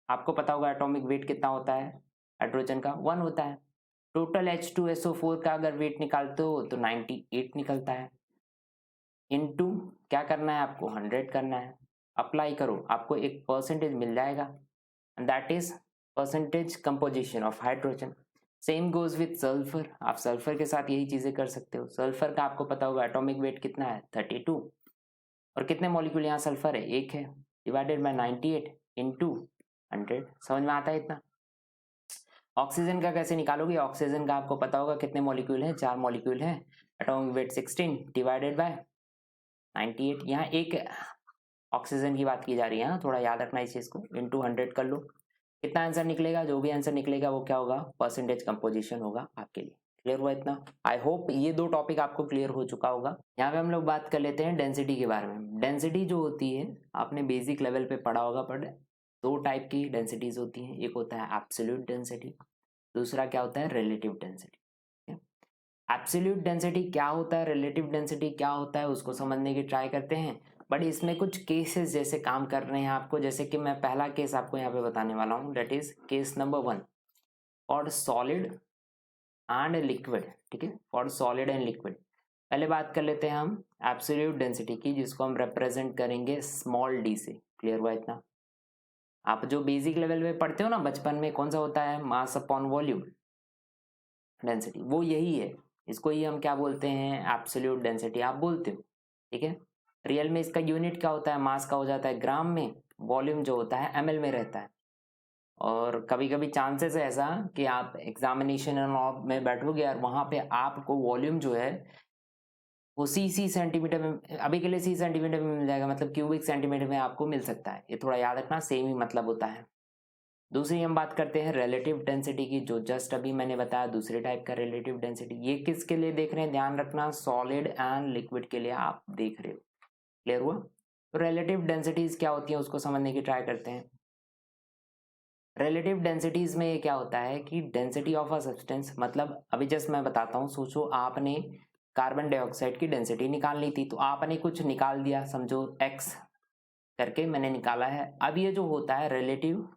आपको पता होगा एटॉमिक वेट कितना होता है हाइड्रोजन का, 1 होता है। टोटल H2SO4 का अगर वेट निकालते हो तो 98 निकलता है। इनटू क्या करना है आपको, 100 करना है। अप्लाई करो, आपको एक परसेंटेज मिल जाएगा, and that is percentage composition of hydrogen. Same goes with sulphur, आप सल्फर के साथ यही चीजें कर सकते हो। सल्फर का आपको पता होगा एटॉमिक वेट कितना है, 32, और कितने मॉलिक्यूल यहाँ सल्फर है, 1 है, डिवाइडेड बाय 98 इंटू 100। समझ में आता है इतना। ऑक्सीजन का कैसे निकालोगे, ऑक्सीजन का आपको पता होगा कितने मॉलिक्यूल हैं, 4 मॉलिक्यूल हैं, एटॉमिक वेट 16 डिवाइडेड बाय 98। यहाँ एक ऑक्सीजन की बात की जा रही है, थोड़ा याद रखना इस चीज को, इंटू 100 कर लो। कितना आंसर निकलेगा, जो भी आंसर निकलेगा वो क्या होगा, परसेंटेज कंपोजिशन होगा आपके लिए। क्लियर हुआ इतना। आई होप ये 2 टॉपिक आपको क्लियर हो चुका होगा। यहाँ पे हम लोग बात कर लेते हैं डेंसिटी के बारे में। डेंसिटी जो होती है आपने बेसिक लेवल पे पढ़ा होगा, पर 2 टाइप की डेंसिटीज होती हैं। एक होता है एब्सोल्यूट डेंसिटी, दूसरा क्या होता है, रिलेटिव डेंसिटी। एब्सोल्यूट डेंसिटी क्या होता है, रिलेटिव डेंसिटी क्या होता है, उसको समझने की ट्राई करते हैं। बट इसमें कुछ केसेस जैसे काम कर रहे हैं आपको, जैसे कि मैं पहला केस आपको यहाँ पे बताने वाला हूँ, that is case number 1 for solid and liquid, ठीक है, फॉर सॉलिड एंड लिक्विड। पहले बात कर लेते हैं हम एब्सोल्यूट डेंसिटी की, जिसको हम रिप्रेजेंट करेंगे स्मॉल डी से। क्लियर हुआ इतना। आप जो बेसिक लेवल पे पढ़ते हो ना बचपन में, कौन सा होता है, मास अपॉन वॉल्यूम डेंसिटी, वो यही है। इसको ही हम क्या बोलते हैं, एब्सोल्यूट डेंसिटी आप बोलते हो, ठीक है। रियल में इसका यूनिट क्या होता है, मास का हो जाता है ग्राम में, वॉल्यूम जो होता है ml में रहता है। और कभी कभी चांसेस है ऐसा कि आप एग्जामिनेशन में बैठोगे और वहां पे आपको वॉल्यूम जो है वो सी सेंटीमीटर में, अभी के लिए सी सेंटीमीटर में मिल जाएगा, मतलब क्यूबिक सेंटीमीटर में आपको मिल सकता है। ये थोड़ा याद रखना, सेम ही मतलब होता है। दूसरी हम बात करते हैं रिलेटिव डेंसिटी की, जो जस्ट अभी मैंने बताया दूसरे टाइप का रिलेटिव डेंसिटी। ये किसके लिए देख रहे हैं, ध्यान रखना, सॉलिड एंड लिक्विड के लिए आप देख रहे हो। क्लियर हुआ? तो रिलेटिव डेंसिटीज क्या होती है उसको समझने की ट्राई करते हैं। रिलेटिव डेंसिटीज में ये क्या होता है कि डेंसिटी ऑफ अ सब्सटेंस, मतलब अभी जस्ट मैं बताता हूँ, सोचो आपने कार्बन डाइऑक्साइड की डेंसिटी निकालनी थी, तो आपने कुछ निकाल दिया, समझो x करके मैंने निकाला है। अब ये जो होता है रिलेटिव,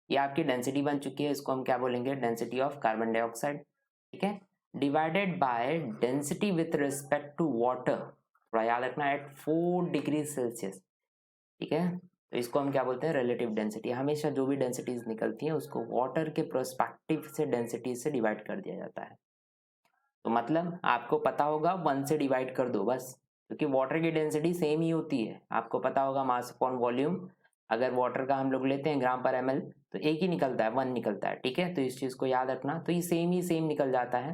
ये आपकी डेंसिटी बन चुकी है, इसको हम क्या बोलेंगे, डेंसिटी ऑफ कार्बन डाइऑक्साइड, ठीक है, divided by density with respect to water, थोड़ा याद रखना, एट 4 डिग्री सेल्सियस, ठीक है। तो इसको हम क्या बोलते हैं, रिलेटिव डेंसिटी। हमेशा जो भी डेंसिटीज निकलती हैं उसको वाटर के प्रोस्पेक्टिव से डेंसिटी से डिवाइड कर दिया जाता है। तो मतलब आपको पता होगा 1 से डिवाइड कर दो बस, क्योंकि वाटर की डेंसिटी सेम ही होती है। आपको पता होगा मास अपॉन वॉल्यूम, अगर वाटर का हम लोग लेते हैं ग्राम पर ml तो एक ही निकलता है, 1 निकलता है, ठीक है। तो इस चीज को याद रखना, तो ये सेम ही सेम निकल जाता है।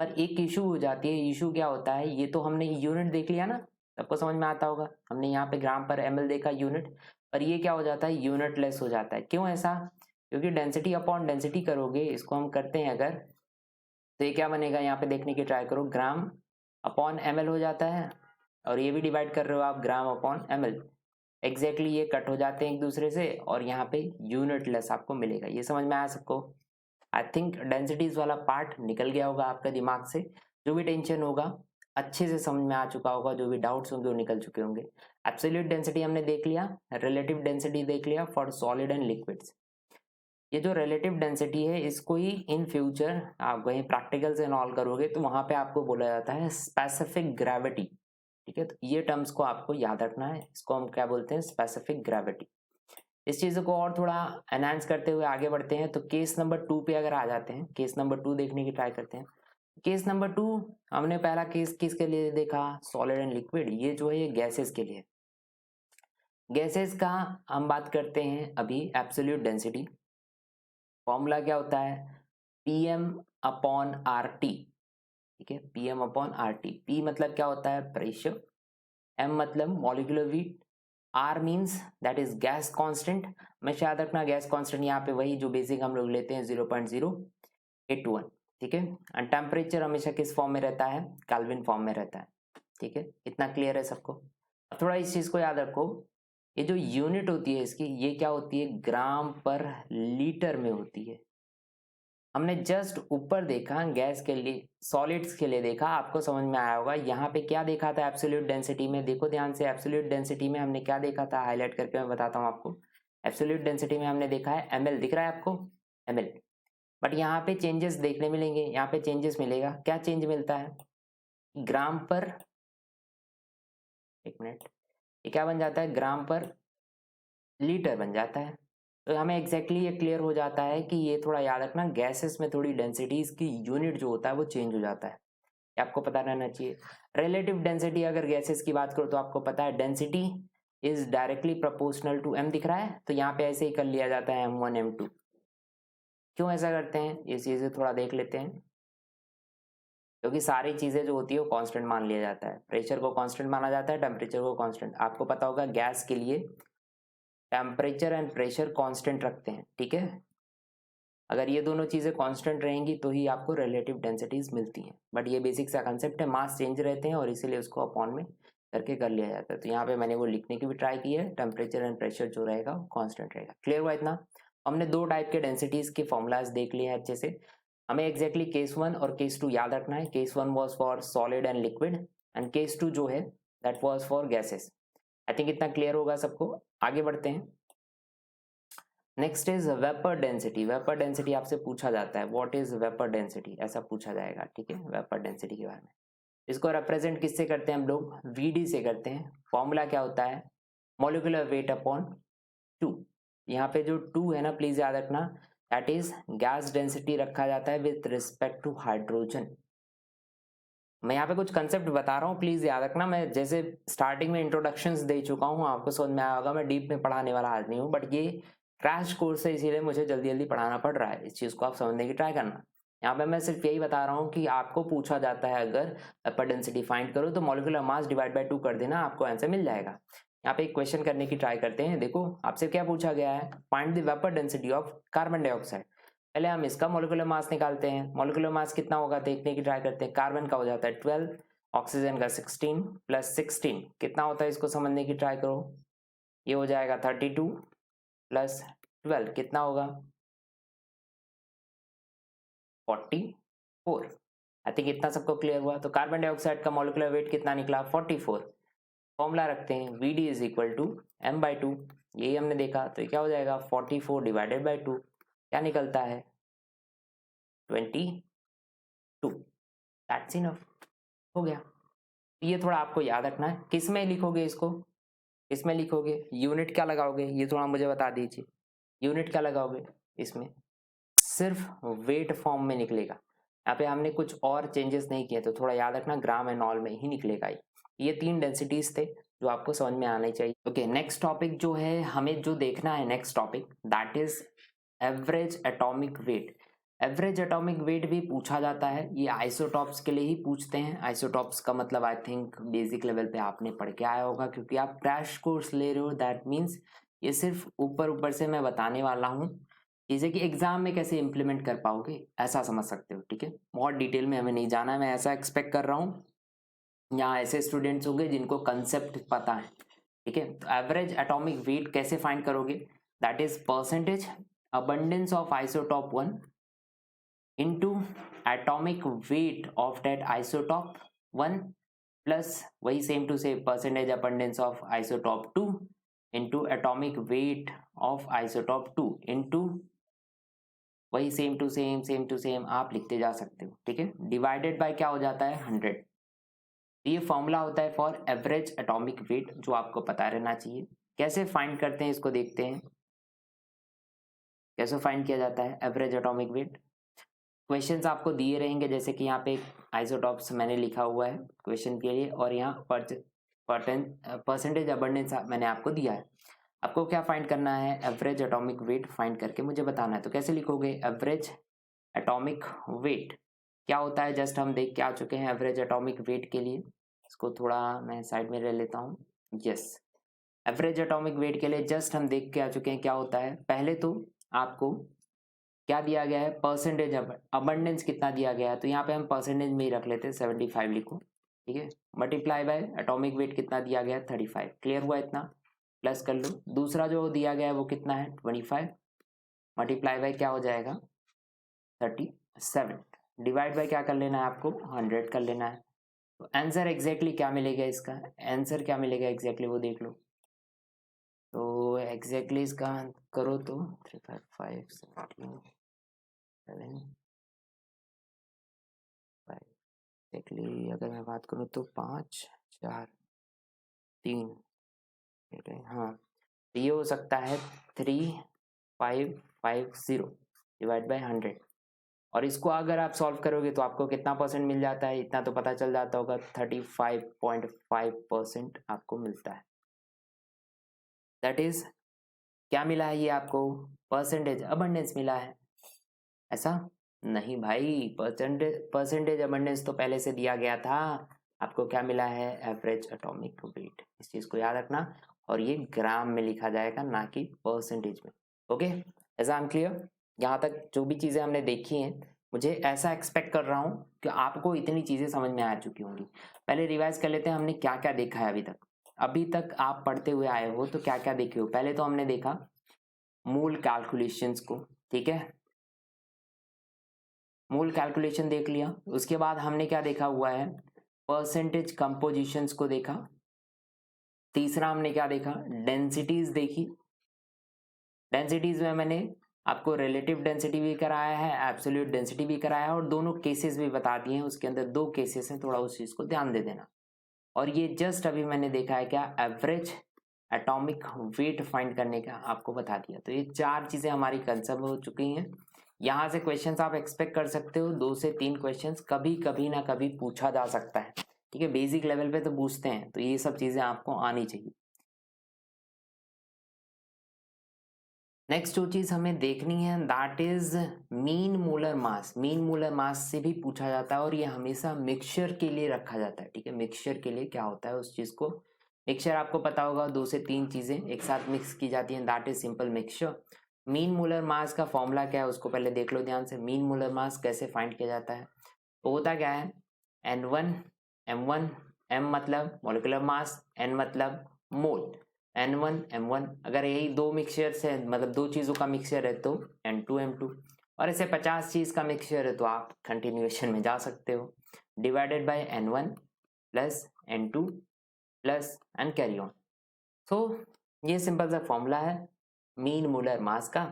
पर एक इशू हो जाती है, इशू क्या होता है, ये तो हमने यूनिट देख लिया ना, सबको समझ में आता होगा, हमने यहाँ पे ग्राम पर ml देखा यूनिट, पर ये क्या हो जाता है, यूनिट लेस हो जाता है। क्यों ऐसा? क्योंकि डेंसिटी अपॉन डेंसिटी करोगे, इसको हम करते हैं अगर, तो ये क्या बनेगा, यहाँ पे देखने की ट्राई करो, ग्राम अपॉन ml हो जाता है, और ये भी डिवाइड कर रहे हो आप ग्राम अपॉन ml, एग्जैक्टली ये कट हो जाते हैं एक दूसरे से, और यहाँ पे यूनिट लेस आपको मिलेगा। ये समझ में आया सबको? आई थिंक डेंसिटीज वाला पार्ट निकल गया होगा आपका दिमाग से, जो भी टेंशन होगा अच्छे से समझ में आ चुका होगा, जो भी डाउट्स होंगे वो निकल चुके होंगे। एब्सोल्यूट डेंसिटी हमने देख लिया, रिलेटिव डेंसिटी देख लिया फॉर सॉलिड एंड लिक्विड्स। ये जो रिलेटिव डेंसिटी है इसको ही इन फ्यूचर आप कहीं प्रैक्टिकल से इन्वॉल्व करोगे तो वहां पे आपको बोला जाता है स्पेसिफिक ग्रेविटी, ठीक है। तो ये टर्म्स को आपको याद रखना है, इसको हम क्या बोलते हैं, स्पेसिफिक ग्रेविटी। इस चीज को और थोड़ा एनहांस करते हुए आगे बढ़ते हैं, तो केस नंबर 2 पे अगर आ जाते हैं, केस नंबर 2 देखने की ट्राई करते हैं। केस नंबर 2, हमने पहला केस किसके लिए देखा, सॉलिड एंड लिक्विड, ये जो है ये गैसेस के लिए। गैसेस का हम बात करते हैं अभी, एब्सोल्यूट डेंसिटी फॉर्मूला क्या होता है, पीएम अपॉन आर टी, ठीक है, PM upon R T. P मतलब क्या होता है, प्रेशर, एम मतलब molecular weight, R means that is gas constant. हमेशा याद रखना गैस कांस्टेंट यहाँ पे वही जो बेसिक हम लोग लेते हैं 0.081, ठीक है। एंड टेम्परेचर हमेशा किस फॉर्म में रहता है, केल्विन फॉर्म में रहता है, ठीक है। इतना क्लियर है सबको? अब थोड़ा इस चीज को याद रखो, ये जो यूनिट होती है इसकी, ये क्या होती है, ग्राम पर लीटर में होती है। हमने जस्ट ऊपर देखा गैस के लिए, सॉलिड्स के लिए देखा, आपको समझ में आया होगा। यहाँ पे क्या देखा था एब्सोल्यूट डेंसिटी में, देखो ध्यान से, एब्सोल्यूट डेंसिटी में हमने क्या देखा था, हाईलाइट करके मैं बताता हूँ आपको। एब्सोल्यूट डेंसिटी में हमने देखा है ml, दिख रहा है आपको, ml। बट यहाँ पे चेंजेस देखने मिलेंगे, यहाँ पे चेंजेस मिलेगा, क्या चेंज मिलता है, ग्राम पर, एक मिनट, ये क्या बन जाता है, ग्राम पर लीटर बन जाता है। तो हमें एग्जैक्टली ये क्लियर हो जाता है कि ये थोड़ा याद रखना, गैसेस में थोड़ी डेंसिटीज की यूनिट जो होता है वो चेंज हो जाता है, ये आपको पता रहना चाहिए। रिलेटिव डेंसिटी अगर गैसेस की बात करो तो आपको पता है density is directly proportional to m, दिख रहा है, तो यहाँ पे ऐसे ही कर लिया जाता है m1 m2। क्यों ऐसा करते हैं, ये चीजें थोड़ा देख लेते हैं। क्योंकि सारी चीजें जो होती है वो कांस्टेंट मान लिया जाता है, प्रेशर को कांस्टेंट माना जाता है, टेम्परेचर को कांस्टेंट। आपको पता होगा गैस के लिए टेम्परेचर एंड प्रेशर कांस्टेंट रखते हैं, ठीक है। अगर ये दोनों चीजें कांस्टेंट रहेंगी तो ही आपको रिलेटिव डेंसिटीज मिलती हैं। बट ये बेसिक सा कंसेप्ट है, मास चेंज रहते हैं और इसीलिए उसको अपॉन में करके कर लिया जाता है। तो यहाँ पे मैंने वो लिखने की भी ट्राई की है, टेम्परेचर एंड प्रेशर जो रहेगा वो कांस्टेंट रहेगा। क्लियर हुआ इतना? हमने दो टाइप के डेंसिटीज के फॉर्मूलाज देख लिए हैं अच्छे से। हमें एग्जैक्टली केस 1 और केस 2 याद रखना है। Case 1 was for solid and liquid and case 2 जो है that was for gases. I think इतना क्लियर होगा सबको। आगे बढ़ते हैं। Next is vapour density. Vapour density आपसे पूछा जाता है, व्हाट इज वेपर डेंसिटी, ऐसा पूछा जाएगा, ठीक है, वेपर डेंसिटी के बारे में। इसको रिप्रेजेंट किससे करते हैं हम लोग, वीडी से करते हैं। फॉर्मूला क्या होता है, मॉलिक्यूलर वेट अपॉन 2, यहाँ पे जो 2 है ना, प्लीज याद रखना, दैट इज गैस डेंसिटी रखा जाता है विथ रिस्पेक्ट टू हाइड्रोजन। मैं यहाँ पे कुछ कंसेप्ट बता रहा हूँ, प्लीज याद रखना। मैं जैसे स्टार्टिंग में इंट्रोडक्शंस दे चुका हूँ, आपको समझ में आया होगा। मैं डीप में पढ़ाने वाला आदमी हूँ, बट ये क्रैश कोर्स है, इसीलिए मुझे जल्दी जल्दी पढ़ाना पड़ रहा है। इस चीज़ को आप समझने की ट्राई करना। यहाँ पे मैं सिर्फ यही बता रहा हूँ कि आपको पूछा जाता है अगर वेपर डेंसिटी फाइंड करो तो मॉलिक्यूलर मास डिवाइड बाय 2 कर देना, आपको आंसर मिल जाएगा। यहाँ पे एक क्वेश्चन करने की ट्राई करते हैं। देखो आपसे क्या पूछा गया है, find the vapour density of carbon dioxide. पहले हम इसका मॉलिक्यूलर मास निकालते हैं। मॉलिक्यूलर मास कितना होगा देखने की ट्राई करते हैं। कार्बन का हो जाता है 12, ऑक्सीजन का 16 प्लस 16 कितना होता है, इसको समझने की ट्राई करो। ये हो जाएगा 32 प्लस 12 कितना होगा 44। आई थिंक इतना सबको क्लियर हुआ। तो कार्बन डाइऑक्साइड का मॉलिक्यूलर वेट कितना निकला 44। फॉर्मूला रखते हैं Vd is equal to m/2, यही हमने देखा। तो ये क्या हो जाएगा 44 डिवाइडेड बाई 2, क्या निकलता है 22। दैट्स इनफ, हो गया। ये थोड़ा आपको याद रखना है। किस में लिखोगे इसको, किस में लिखोगे, यूनिट क्या लगाओगे, ये थोड़ा मुझे बता दीजिए। यूनिट क्या लगाओगे इसमें, सिर्फ वेट फॉर्म में निकलेगा। यहाँ पे हमने कुछ और चेंजेस नहीं किए, तो थोड़ा याद रखना ग्राम एंड ऑल में ही निकलेगा। ये 3 डेंसिटीज थे जो आपको समझ में आने चाहिए। ओके, नेक्स्ट टॉपिक जो है हमें जो देखना है, next topic that is average atomic weight. Average atomic weight भी पूछा जाता है, ये आइसोटॉप्स के लिए ही पूछते हैं। आइसोटॉप्स का मतलब आई थिंक बेसिक लेवल पे आपने पढ़ के आया होगा, क्योंकि आप क्रैश कोर्स ले रहे हो। दैट मीन्स ये सिर्फ ऊपर ऊपर से मैं बताने वाला हूँ, जैसे कि एग्जाम में कैसे इंप्लीमेंट कर पाओगे ऐसा समझ सकते हो। ठीक है, बहुत डिटेल में हमें नहीं जाना है। मैं ऐसा एक्सपेक्ट कर रहा हूँ यहाँ ऐसे स्टूडेंट्स होंगे जिनको कंसेप्ट पता है। ठीक है, तो एवरेज एटॉमिक वेट कैसे फाइंड करोगे, that is percentage abundance of isotope 1 into atomic weight of that isotope 1 plus वही same to same percentage abundance of isotope 2 into atomic weight of isotope 2 into वही same to same आप लिखते जा सकते हो। ठीक है, डिवाइडेड बाय क्या हो जाता है 100। ये फॉर्मूला होता है फॉर एवरेज एटॉमिक वेट, जो आपको पता रहना चाहिए। कैसे फाइंड करते हैं इसको देखते हैं, कैसे फाइंड किया जाता है एवरेज एटॉमिक वेट। क्वेश्चंस आपको दिए रहेंगे, जैसे कि यहाँ पे आइसोटॉप्स मैंने लिखा हुआ है क्वेश्चन के लिए, और यहाँ परसेंटेज अबंडेंस मैंने आपको दिया है। आपको क्या फाइंड करना है, एवरेज एटॉमिक वेट फाइंड करके मुझे बताना है। तो कैसे लिखोगे एवरेज एटॉमिक वेट क्या होता है, जस्ट हम देख के आ चुके हैं एवरेज एटॉमिक वेट के लिए। इसको थोड़ा मैं साइड में ले लेता हूँ। यस, एवरेज एटॉमिक वेट के लिए जस्ट हम देख के आ चुके हैं क्या होता है। पहले तो आपको क्या दिया गया है, परसेंटेज अबंडेंस कितना दिया गया है, तो यहाँ पे हम परसेंटेज में ही रख लेते हैं 75 लिखो। ठीक है, मल्टीप्लाई बाय एटॉमिक वेट कितना दिया गया है 35। क्लियर हुआ इतना, प्लस कर लो। दूसरा जो दिया गया है वो कितना है 25, मल्टीप्लाई बाय क्या हो जाएगा 37, डिवाइड बाय क्या कर लेना है आपको 100 कर लेना है। तो आंसर एग्जैक्टली क्या मिलेगा, इसका आंसर क्या मिलेगा एग्जैक्टली वो देख लो। तो एग्जैक्टली इसका करो तो 3 5 5 17 7 5 एग्जैक्टली अगर मैं बात करूँ तो 5 4 3 हाँ, तो ये हो सकता है 3550 डिवाइड बाय 100। और इसको अगर आप सॉल्व करोगे तो आपको कितना परसेंट मिल जाता है, इतना तो पता चल जाता होगा, 35.5% आपको मिलता है। दैट इज क्या मिला है ये आपको, परसेंटेज अबंडेंस मिला है। ऐसा नहीं भाई, परसेंटेज अबंडेंस तो पहले से दिया गया था। आपको क्या मिला है एवरेज एटॉमिक वेट, इस चीज को याद रखना। और ये ग्राम में लिखा जाएगा ना कि परसेंटेज में। ओके, ऐसा हम क्लियर। यहाँ तक जो भी चीजें हमने देखी हैं, मुझे ऐसा एक्सपेक्ट कर रहा हूँ कि आपको इतनी चीजें समझ में आ चुकी होंगी। पहले रिवाइज कर लेते हैं हमने क्या क्या देखा है अभी तक। अभी तक आप पढ़ते हुए आए हो तो क्या क्या देखे हो। पहले तो हमने देखा मूल कैलकुलेशंस को, ठीक है, मूल कैलकुलेशन देख लिया। उसके बाद हमने क्या देखा हुआ है, परसेंटेज कंपोजिशंस को देखा। तीसरा हमने क्या देखा, डेंसिटीज देखी। डेंसिटीज में मैंने आपको रिलेटिव डेंसिटी भी कराया है, एब्सोल्यूट डेंसिटी भी कराया है, और दोनों केसेस भी बता दिए हैं। उसके अंदर 2 केसेस हैं, थोड़ा उस चीज को ध्यान दे देना। और ये जस्ट अभी मैंने देखा है क्या, एवरेज एटॉमिक वेट फाइंड करने का आपको बता दिया। तो ये 4 चीज़ें हमारी कंसेप्ट हो चुकी हैं। यहाँ से क्वेश्चंस आप एक्सपेक्ट कर सकते हो, 2 से 3 क्वेश्चंस कभी ना कभी पूछा जा सकता है, ठीक है। बेसिक लेवल पे तो पूछते हैं, तो ये सब चीज़ें आपको आनी चाहिए। नेक्स्ट जो चीज हमें देखनी है that is mean molar mass. Mean molar mass से भी पूछा जाता है और ये हमेशा मिक्सचर के लिए रखा जाता है, ठीक है। मिक्सचर के लिए क्या होता है उस चीज को, मिक्सचर आपको पता होगा 2 से 3 चीजें एक साथ मिक्स की जाती हैं, that is simple mixture. Mean molar mass का फॉर्मूला क्या है उसको पहले देख लो ध्यान से। मीन मोलर मास कैसे फाइंड किया जाता है, तो होता क्या है N1 M1, M मतलब मोलिकुलर मास, N मतलब मोल, N1 M1। अगर यही 2 मिक्सचर है, मतलब 2 चीज़ों का मिक्सचर है तो N2 M2, और ऐसे 50 चीज़ का मिक्सचर है तो आप कंटिन्यूएशन में जा सकते हो, divided by N1 plus N2 plus and carry on. So ये सिंपल सा फॉर्मूला है मीन मोलर मास का,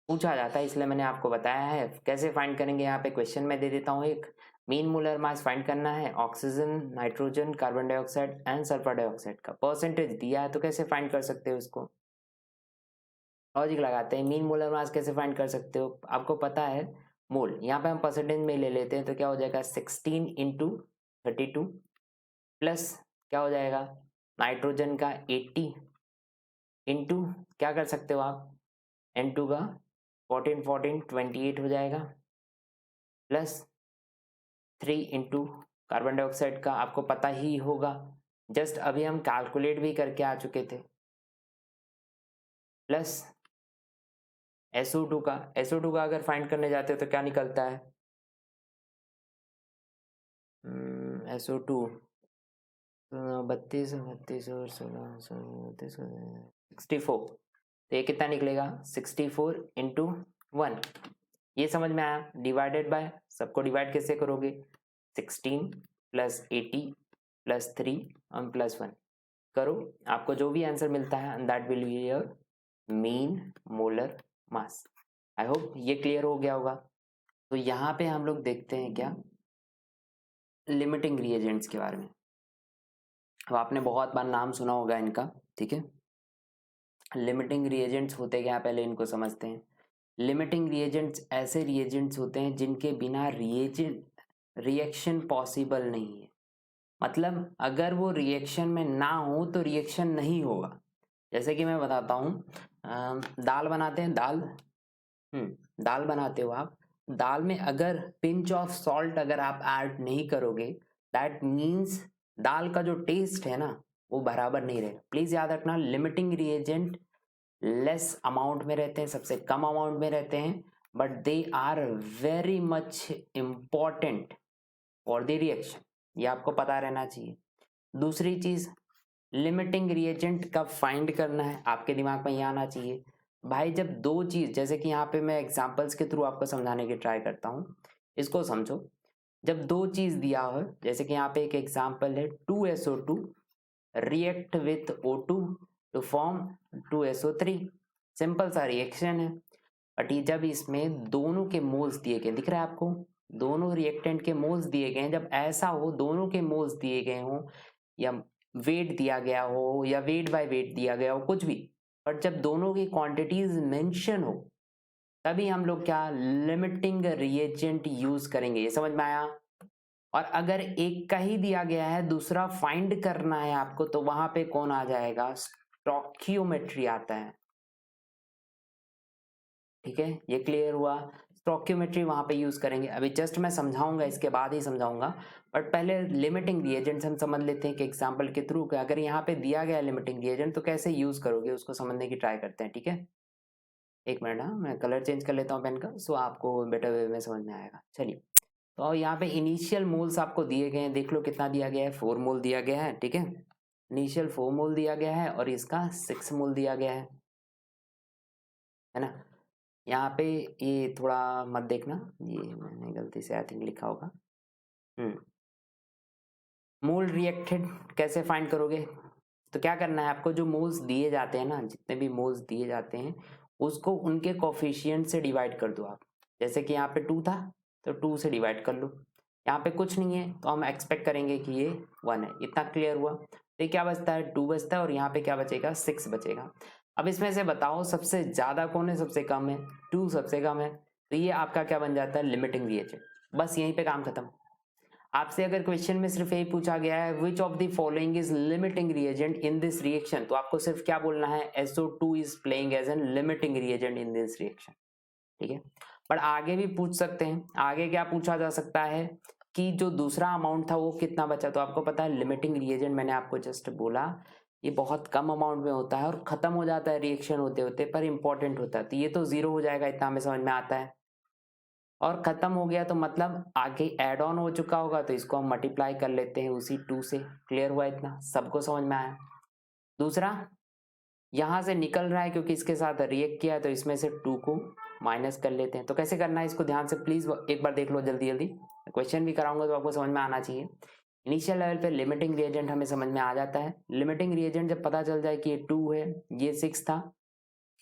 पूछा जाता है इसलिए मैंने आपको बताया है। कैसे फाइंड करेंगे, यहाँ पे क्वेश्चन में दे देता हूँ एक। मीन मोलर मास फाइंड करना है, oxygen, nitrogen, carbon dioxide and sulphur dioxide का परसेंटेज दिया है, तो कैसे फाइंड कर सकते हो इसको, लॉजिक लगाते हैं। मीन मोलर मास कैसे फाइंड कर सकते हो, आपको पता है मोल, यहाँ पे हम परसेंटेज में ले लेते हैं, तो क्या हो जाएगा 16 इंटू 32 प्लस क्या हो जाएगा नाइट्रोजन का 80 इंटू क्या कर सकते हो आप N2 का 14 14 28 हो जाएगा, प्लस 3 इंटू कार्बन डाइऑक्साइड का आपको पता ही होगा, जस्ट अभी हम कैलकुलेट भी करके आ चुके थे, प्लस SO2 का। SO2 का अगर फाइंड करने जाते हो तो क्या निकलता है, SO2 32 32 और 16 64, तो ये कितना निकलेगा 64 इंटू 1। ये समझ में आया, डिवाइडेड बाय, सबको डिवाइड कैसे करोगे 16 प्लस 80 प्लस 3 और प्लस 1 करो, आपको जो भी आंसर मिलता है that will be your mean molar mass. I hope ये क्लियर हो गया होगा। तो यहाँ पे हम लोग देखते हैं क्या लिमिटिंग रिएजेंट्स के बारे में। अब आपने बहुत बार नाम सुना होगा इनका, ठीक है। लिमिटिंग रिएजेंट्स होते क्या, पहले इनको समझते हैं। लिमिटिंग रिएजेंट्स ऐसे रिएजेंट्स होते हैं जिनके बिना रिएक्शन पॉसिबल नहीं है, मतलब अगर वो रिएक्शन में ना हो तो रिएक्शन नहीं होगा। जैसे कि मैं बताता हूँ, दाल बनाते हैं, दाल बनाते हो आप, दाल में अगर पिंच ऑफ सॉल्ट अगर आप ऐड नहीं करोगे दैट मीन्स दाल का जो टेस्ट है ना वो बराबर नहीं रहेगा। प्लीज याद रखना लिमिटिंग रिएजेंट लेस अमाउंट में रहते हैं, सबसे कम अमाउंट में रहते हैं, but they are very much important for the reaction, ये आपको पता रहना चाहिए। दूसरी चीज लिमिटिंग रिएजेंट कब फाइंड करना है आपके दिमाग में ये आना चाहिए भाई, जब 2 चीज, जैसे कि यहाँ पे मैं एग्जांपल्स के थ्रू आपको समझाने की ट्राई करता हूँ, इसको समझो। जब 2 चीज दिया हो, जैसे कि यहाँ पे एक एग्जांपल है 2SO2 react with O2 to form 2SO3, simple सा रिएक्शन है। बट ये जब इसमें दोनों के मोल्स दिए गए, दिख रहा है आपको, दोनों रिएक्टेंट के मोल्स दिए गए हैं, जब ऐसा हो दोनों के मोल्स दिए गए हों या वेट दिया गया हो या वेट बाय वेट दिया गया हो कुछ भी, बट जब दोनों की क्वांटिटीज मेंशन हो तभी हम लोग क्या लिमिटिंग रिएजेंट यूज करेंगे, ये समझ में आया। और अगर एक का ही दिया गया है दूसरा फाइंड करना है आपको, तो वहां पे कौन आ जाएगा, स्टोकियोमेट्री आता है, ठीक है। ये क्लियर हुआ, स्टोकियोमेट्री वहां पे यूज करेंगे, अभी जस्ट मैं समझाऊंगा इसके बाद ही समझाऊंगा, बट पहले लिमिटिंग रिएजेंट्स हम समझ लेते हैं कि एग्जांपल के थ्रू अगर यहाँ पे दिया गया लिमिटिंग रिएजेंट तो कैसे यूज करोगे उसको समझने की ट्राई करते हैं, ठीक है। एक मिनट, हाँ मैं कलर चेंज कर लेता हूँ पेन का, सो आपको बेटर वे में समझ में आएगा। चलिए, तो यहाँ पे इनिशियल मोल्स आपको दिए गए हैं, देख लो कितना दिया गया है, 4 मोल दिया गया है, ठीक है। इनिशियल 4 मोल दिया गया है और इसका 6 मोल दिया गया है ना। यहाँ पे ये थोड़ा मत देखना, ये मैंने गलती से आई थिंक लिखा होगा। मोल रिएक्टेड कैसे फाइंड करोगे, तो क्या करना है आपको, जो मोल्स दिए जाते हैं ना, जितने भी मोल्स दिए जाते हैं उसको उनके कोफिशिएंट से डिवाइड कर दो आप। जैसे कि यहाँ पे 2 था तो 2 से डिवाइड कर लो, यहाँ पे कुछ नहीं है तो हम एक्सपेक्ट करेंगे कि ये 1 है, इतना क्लियर हुआ। तो क्या बचता है 2 बचता है और यहाँ पे क्या बचेगा 6 बचेगा। अब इसमें से बताओ सबसे ज्यादा कौन है, सबसे कम है 2 सबसे कम है, तो ये आपका क्या बन जाता है लिमिटिंग रिएजेंट। बस यहीं पे काम खत्म। आपसे अगर क्वेश्चन में सिर्फ यही पूछा गया है which of the following is limiting reagent in this reaction, तो आपको सिर्फ क्या बोलना है SO2 is playing as an limiting reagent in this reaction, ठीक है। पर आगे भी पूछ सकते हैं, आगे क्या पूछा जा सकता है कि जो दूसरा अमाउंट था वो कितना बचा, तो आपको पता है लिमिटिंग रिएजेंट मैंने आपको जस्ट बोला ये बहुत कम अमाउंट में होता है और खत्म हो जाता है रिएक्शन होते होते, पर इंपॉर्टेंट होता है, तो ये तो जीरो हो जाएगा, इतना हमें समझ में आता है। और खत्म हो गया तो मतलब आगे एड ऑन हो चुका होगा, तो इसको हम मल्टीप्लाई कर लेते हैं उसी 2 से। क्लियर हुआ, इतना सबको समझ में आया। दूसरा यहां से निकल रहा है क्योंकि इसके साथ रिएक्ट किया है, तो इसमें से 2 को माइनस कर लेते हैं। तो कैसे करना है इसको ध्यान से प्लीज एक बार देख लो जल्दी जल्दी, क्वेश्चन भी कराऊंगा तो आपको समझ में आना चाहिए। इनिशियल लेवल पे लिमिटिंग रिएजेंट हमें समझ में आ जाता है। लिमिटिंग रिएजेंट जब पता चल जाए कि ये 2 है ये 6 था,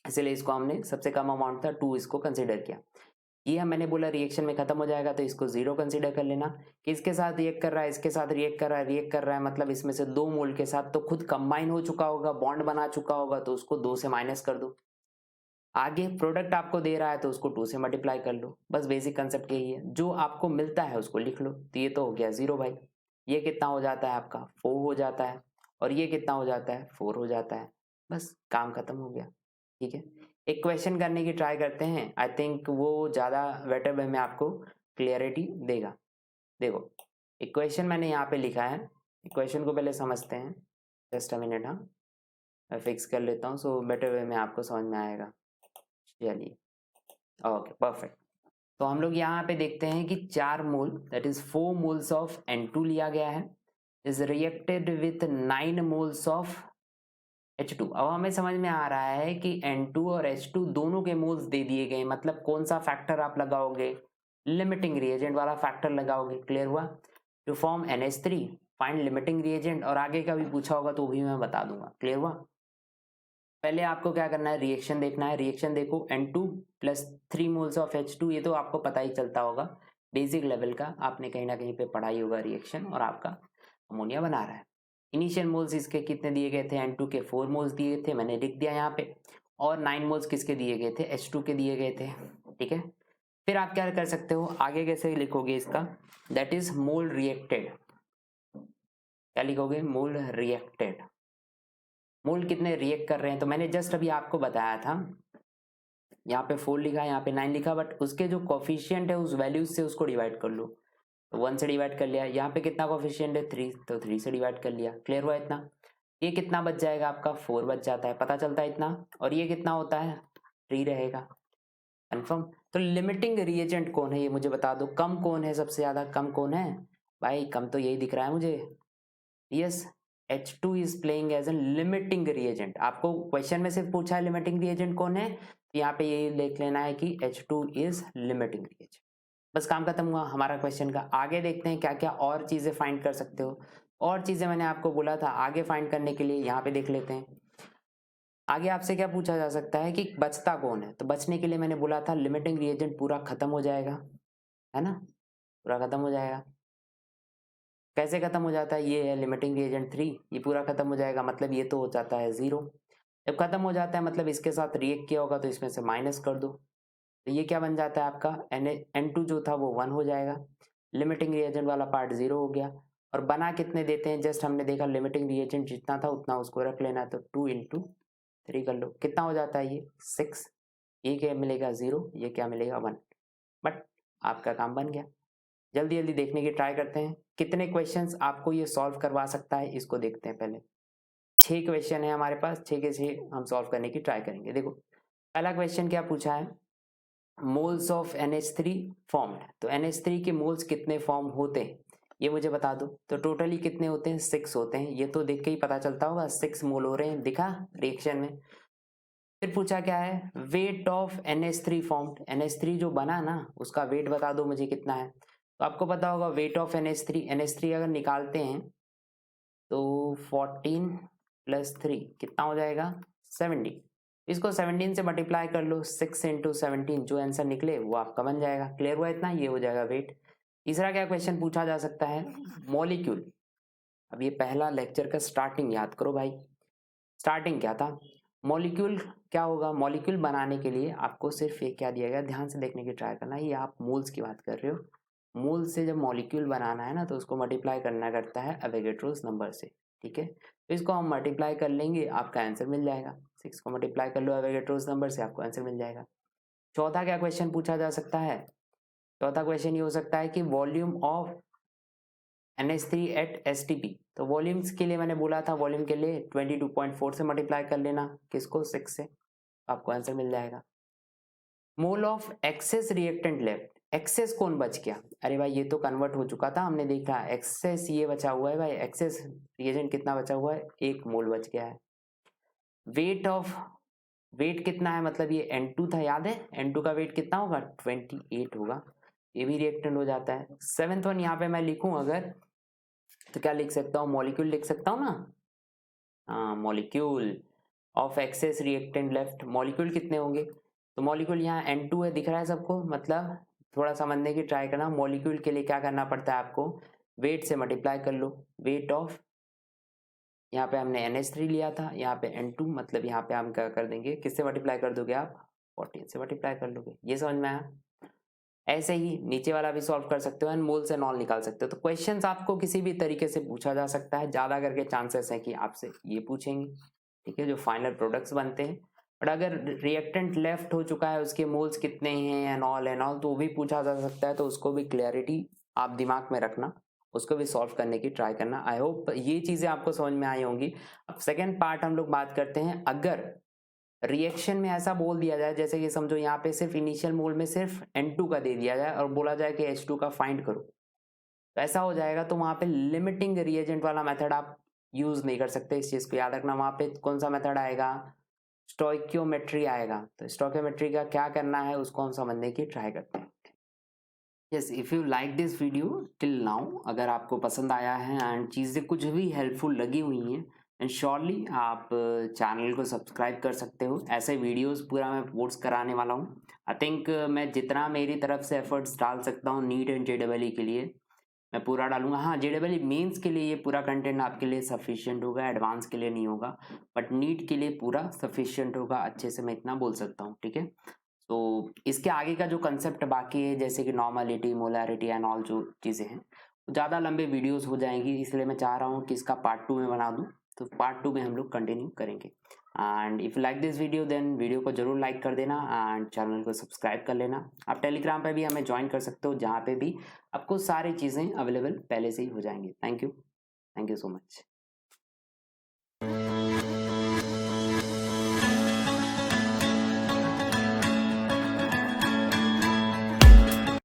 इसलिए इसको हमने सबसे कम अमाउंट था 2 इसको कंसिडर किया। ये मैंने बोला रिएक्शन में खत्म हो जाएगा तो इसको 0 कंसीडर कर लेना। कि इसके साथ रिएक्ट कर रहा है, इसके साथ रिएक्ट कर रहा है, रिएक्ट कर रहा है मतलब इसमें से 2 मोल के साथ तो खुद कंबाइन हो चुका होगा, बॉन्ड बना चुका होगा, तो उसको 2 से माइनस कर दो। आगे प्रोडक्ट आपको दे रहा है तो उसको 2 से मल्टीप्लाई कर लो। बस बेसिक कंसेप्ट यही है, जो आपको मिलता है उसको लिख लो। तो ये तो हो गया 0 भाई, ये कितना हो जाता है आपका 4 हो जाता है, और ये कितना हो जाता है 4 हो जाता है। बस काम खत्म हो गया, ठीक है। एक क्वेश्चन करने की ट्राई करते हैं, आई थिंक वो ज़्यादा बेटर वे में आपको क्लियरिटी देगा। देखो एक क्वेश्चन मैंने यहाँ पे लिखा है, क्वेश्चन को पहले समझते हैं, जस्ट अ मिनट। हाँ मैं फिक्स कर लेता हूँ सो बेटर वे में आपको समझ में आएगा। चलिए ओके परफेक्ट। तो हम लोग यहाँ पे देखते हैं कि 4 मोल that is 4 moles of N2 लिया गया है, is reacted with 9 moles of H2। अब हमें समझ में आ रहा है कि N2 और H2 दोनों के मोल्स दे दिए गए, मतलब कौन सा फैक्टर आप लगाओगे, लिमिटिंग रिएजेंट वाला फैक्टर लगाओगे। क्लियर हुआ। To form NH3 find limiting reagent, और आगे का भी पूछा होगा तो भी मैं बता दूंगा। क्लियर हुआ। पहले आपको क्या करना है रिएक्शन देखना है। रिएक्शन देखो N2 plus 3 moles of H2, ये तो आपको पता ही चलता होगा बेसिक लेवल का, आपने कहीं ना कहीं पे पढ़ाई होगा रिएक्शन, और आपका अमोनिया बना रहा है। इनिशियल मोल्स इसके कितने दिए गए थे, N2 के 4 मोल्स दिए थे, मैंने लिख दिया यहाँ पे, और 9 मोल्स किसके दिए गए थे, H2 के दिए गए थे, ठीक है। फिर आप क्या कर सकते हो, आगे कैसे लिखोगे इसका, दैट इज मोल रिएक्टेड। क्या लिखोगे, मोल रिएक्टेड। मोल कितने रिएक्ट कर रहे हैं, तो मैंने जस्ट अभी आपको बताया था, यहाँ पे 4 लिखा, यहाँ पे 9 लिखा, बट उसके जो कॉफिशियंट है उस वैल्यूज से उसको डिवाइड कर लो। तो 1 से डिवाइड कर लिया, यहाँ पे कितना कॉफिशियंट है 3, तो 3 से डिवाइड कर लिया। क्लियर हुआ इतना। ये कितना बच जाएगा आपका 4 बच जाता है, पता चलता है इतना। और ये कितना होता है 3 रहेगा, कंफर्म। तो लिमिटिंग रिएजेंट कौन है ये मुझे बता दो, कम कौन है, सबसे ज्यादा कम कौन है भाई, कम तो यही दिख रहा है मुझे, yes H2 is playing as a limiting reagent. आपको क्वेश्चन में सिर्फ पूछा है लिमिटिंग रिएजेंट कौन है, तो यहाँ पे ये लिख लेना है कि H2 इज लिमिटिंग रिएजेंट। बस काम खत्म हुआ हमारा क्वेश्चन का। आगे देखते हैं क्या क्या और चीजें फाइंड कर सकते हो। और चीजें मैंने आपको बोला था आगे फाइंड करने के लिए, यहाँ पे देख लेते हैं। आगे आपसे क्या पूछा जा सकता है कि बचता कौन है, तो बचने के लिए मैंने बोला था लिमिटिंग रिएजेंट पूरा खत्म हो जाएगा, है ना, पूरा खत्म हो जाएगा। कैसे खत्म हो जाता है, ये है लिमिटिंग रिएजेंट 3, ये पूरा खत्म हो जाएगा, मतलब ये तो हो जाता है 0। जब खत्म हो जाता है मतलब इसके साथ रिएक्ट किया होगा तो इसमें से माइनस कर दो, तो ये क्या बन जाता है आपका N2 जो था वो 1 हो जाएगा, लिमिटिंग रिएजेंट वाला पार्ट 0 हो गया। और बना कितने देते हैं, जस्ट हमने देखा लिमिटिंग रिएजेंट जितना था उतना उसको रख लेना है, तो 2 इंटू 3 कर लो, कितना हो जाता है ये 6। ये क्या मिलेगा 0, ये क्या मिलेगा 1, बट आपका काम बन गया। जल्दी जल्दी देखने की ट्राई करते हैं कितने क्वेश्चंस आपको ये सॉल्व करवा सकता है, इसको देखते हैं पहले। 6 क्वेश्चन है हमारे पास, 6 के 6 हम सॉल्व करने की ट्राई करेंगे। देखो पहला क्वेश्चन क्या पूछा है, मोल्स ऑफ NH3 फॉर्म्ड, तो NH3 के मोल्स कितने फॉर्म होते हैं ये मुझे बता दो। तो टोटली कितने होते हैं 6 होते हैं, ये तो देख के ही पता चलता होगा 6 मोल हो रहे हैं, दिखा रिएक्शन में। फिर पूछा क्या है, weight of NH3 formed, NH3 जो बना ना उसका वेट बता दो मुझे कितना है। तो आपको पता होगा वेट ऑफ NH3 अगर निकालते हैं तो 14 प्लस 3 कितना हो जाएगा 70। इसको 17 से मल्टीप्लाई कर लो, 6 इंटू 17, जो आंसर निकले वो आपका बन जाएगा। क्लियर हुआ इतना, ये हो जाएगा वेट। तीसरा क्या क्वेश्चन पूछा जा सकता है, मॉलिक्यूल, अब ये पहला लेक्चर का स्टार्टिंग याद करो भाई। स्टार्टिंग क्या था, मॉलिक्यूल क्या होगा, मॉलिक्यूल बनाने के लिए आपको सिर्फ ये क्या दिया गया, ध्यान से देखने की ट्राई करना। ये आप मोल्स की बात कर रहे हो, मोल से जब मॉलिक्यूल बनाना है ना तो उसको मल्टीप्लाई करना करता है एवोगैड्रोस नंबर से, ठीक है। तो इसको हम मल्टीप्लाई कर लेंगे, आपका आंसर मिल जाएगा। 6 को मल्टीप्लाई कर लो एवोगैड्रोस नंबर से, आपको आंसर मिल जाएगा। चौथा क्या क्वेश्चन पूछा जा सकता है, चौथा क्वेश्चन ये हो सकता है कि volume of NH3 at STP। तो वॉल्यूम्स के लिए मैंने बोला था, वॉल्यूम के लिए 22.4 से मल्टीप्लाई कर लेना, किसको 6 से, आपको आंसर मिल जाएगा। Mole of excess reactant left, excess कौन बच गया, अरे भाई ये तो कन्वर्ट हो चुका था, हमने देखा एक्सेस ये बचा हुआ है भाई, एक्सेस रिएजेंट कितना बचा हुआ है, 1 मोल बच गया है। वेट ऑफ, वेट कितना है, मतलब ये N2 था, याद है N2 का वेट कितना होगा, 28 होगा, ये भी रिएक्टेंट हो जाता है। 7th वन यहाँ पे मैं लिखूं अगर, तो क्या लिख सकता हूँ, मॉलिक्यूल लिख सकता हूँ ना, हाँ molecule of excess reactant left, molecule कितने होंगे, तो मॉलिक्यूल यहाँ N2 है, दिख रहा है सबको, मतलब थोड़ा समझने की ट्राई करना, मॉलिक्यूल के लिए क्या करना पड़ता है आपको, वेट से मल्टीप्लाई कर लो, वेट ऑफ, यहाँ पे हमने NH3 लिया था, यहाँ पे N2, मतलब यहाँ पे हम क्या कर देंगे, किससे मल्टीप्लाई कर दोगे आप, 14 से मल्टीप्लाई कर लोगे, ये समझ में आया। ऐसे ही नीचे वाला भी सॉल्व कर सकते हो एंड मोल से नॉल निकाल सकते हो। तो क्वेश्चंस आपको किसी भी तरीके से पूछा जा सकता है, ज्यादा करके चांसेस है कि आपसे ये पूछेंगे, ठीक है, जो फाइनल प्रोडक्ट्स बनते हैं। बट अगर रिएक्टेंट लेफ्ट हो चुका है, उसके मोल्स कितने हैं एंड ऑल तो वो भी पूछा जा सकता है, तो उसको भी क्लैरिटी आप दिमाग में रखना, उसको भी सॉल्व करने की ट्राई करना। आई होप ये चीजें आपको समझ में आई होंगी। अब सेकेंड पार्ट हम लोग बात करते हैं, अगर रिएक्शन में ऐसा बोल दिया जाए, जैसे कि समझो यहाँ पे सिर्फ इनिशियल मोल में सिर्फ N2 का दे दिया जाए और बोला जाए कि H2 का फाइंड करो, तो ऐसा हो जाएगा, तो वहां पे लिमिटिंग रिएजेंट वाला मेथड आप यूज नहीं कर सकते, इस चीज को याद रखना। वहां पे कौन सा मेथड आएगा, स्टोइकियोमेट्री आएगा। तो स्टोइकियोमेट्री का क्या करना है उसको हम समझने की ट्राई करते हैं। Yes, if you like this video till now, अगर आपको पसंद आया है एंड चीज़ें कुछ भी हेल्पफुल लगी हुई हैं, एंड श्योरली आप चैनल को सब्सक्राइब कर सकते हो। ऐसे वीडियोस पूरा मैं पोस्ट कराने वाला हूँ। आई थिंक मैं जितना मेरी तरफ से एफर्ट्स डाल सकता हूँ नीट एंड JEE के लिए मैं पूरा डालूंगा। हाँ, JEE मेंस के लिए ये पूरा कंटेंट आपके लिए सफिशिएंट होगा, एडवांस के लिए नहीं होगा, बट नीट के लिए पूरा सफिशिएंट होगा, अच्छे से मैं इतना बोल सकता हूँ, ठीक है। तो इसके आगे का जो कंसेप्ट बाकी है, जैसे कि नॉर्मलिटी, मोलैरिटी एंड ऑल जो चीज़ें हैं, ज़्यादा लंबे वीडियोस हो जाएंगी, इसलिए मैं चाह रहा हूँ कि इसका पार्ट 2 में बना दूँ। तो पार्ट 2 में हम लोग कंटिन्यू करेंगे। And if like this video then video को जरूर लाइक कर देना एंड चैनल को सब्सक्राइब कर लेना। आप टेलीग्राम पे भी हमें ज्वाइन कर सकते हो, जहाँ पे भी आपको सारी चीज़ें अवेलेबल पहले से ही हो जाएंगी। Thank you so much.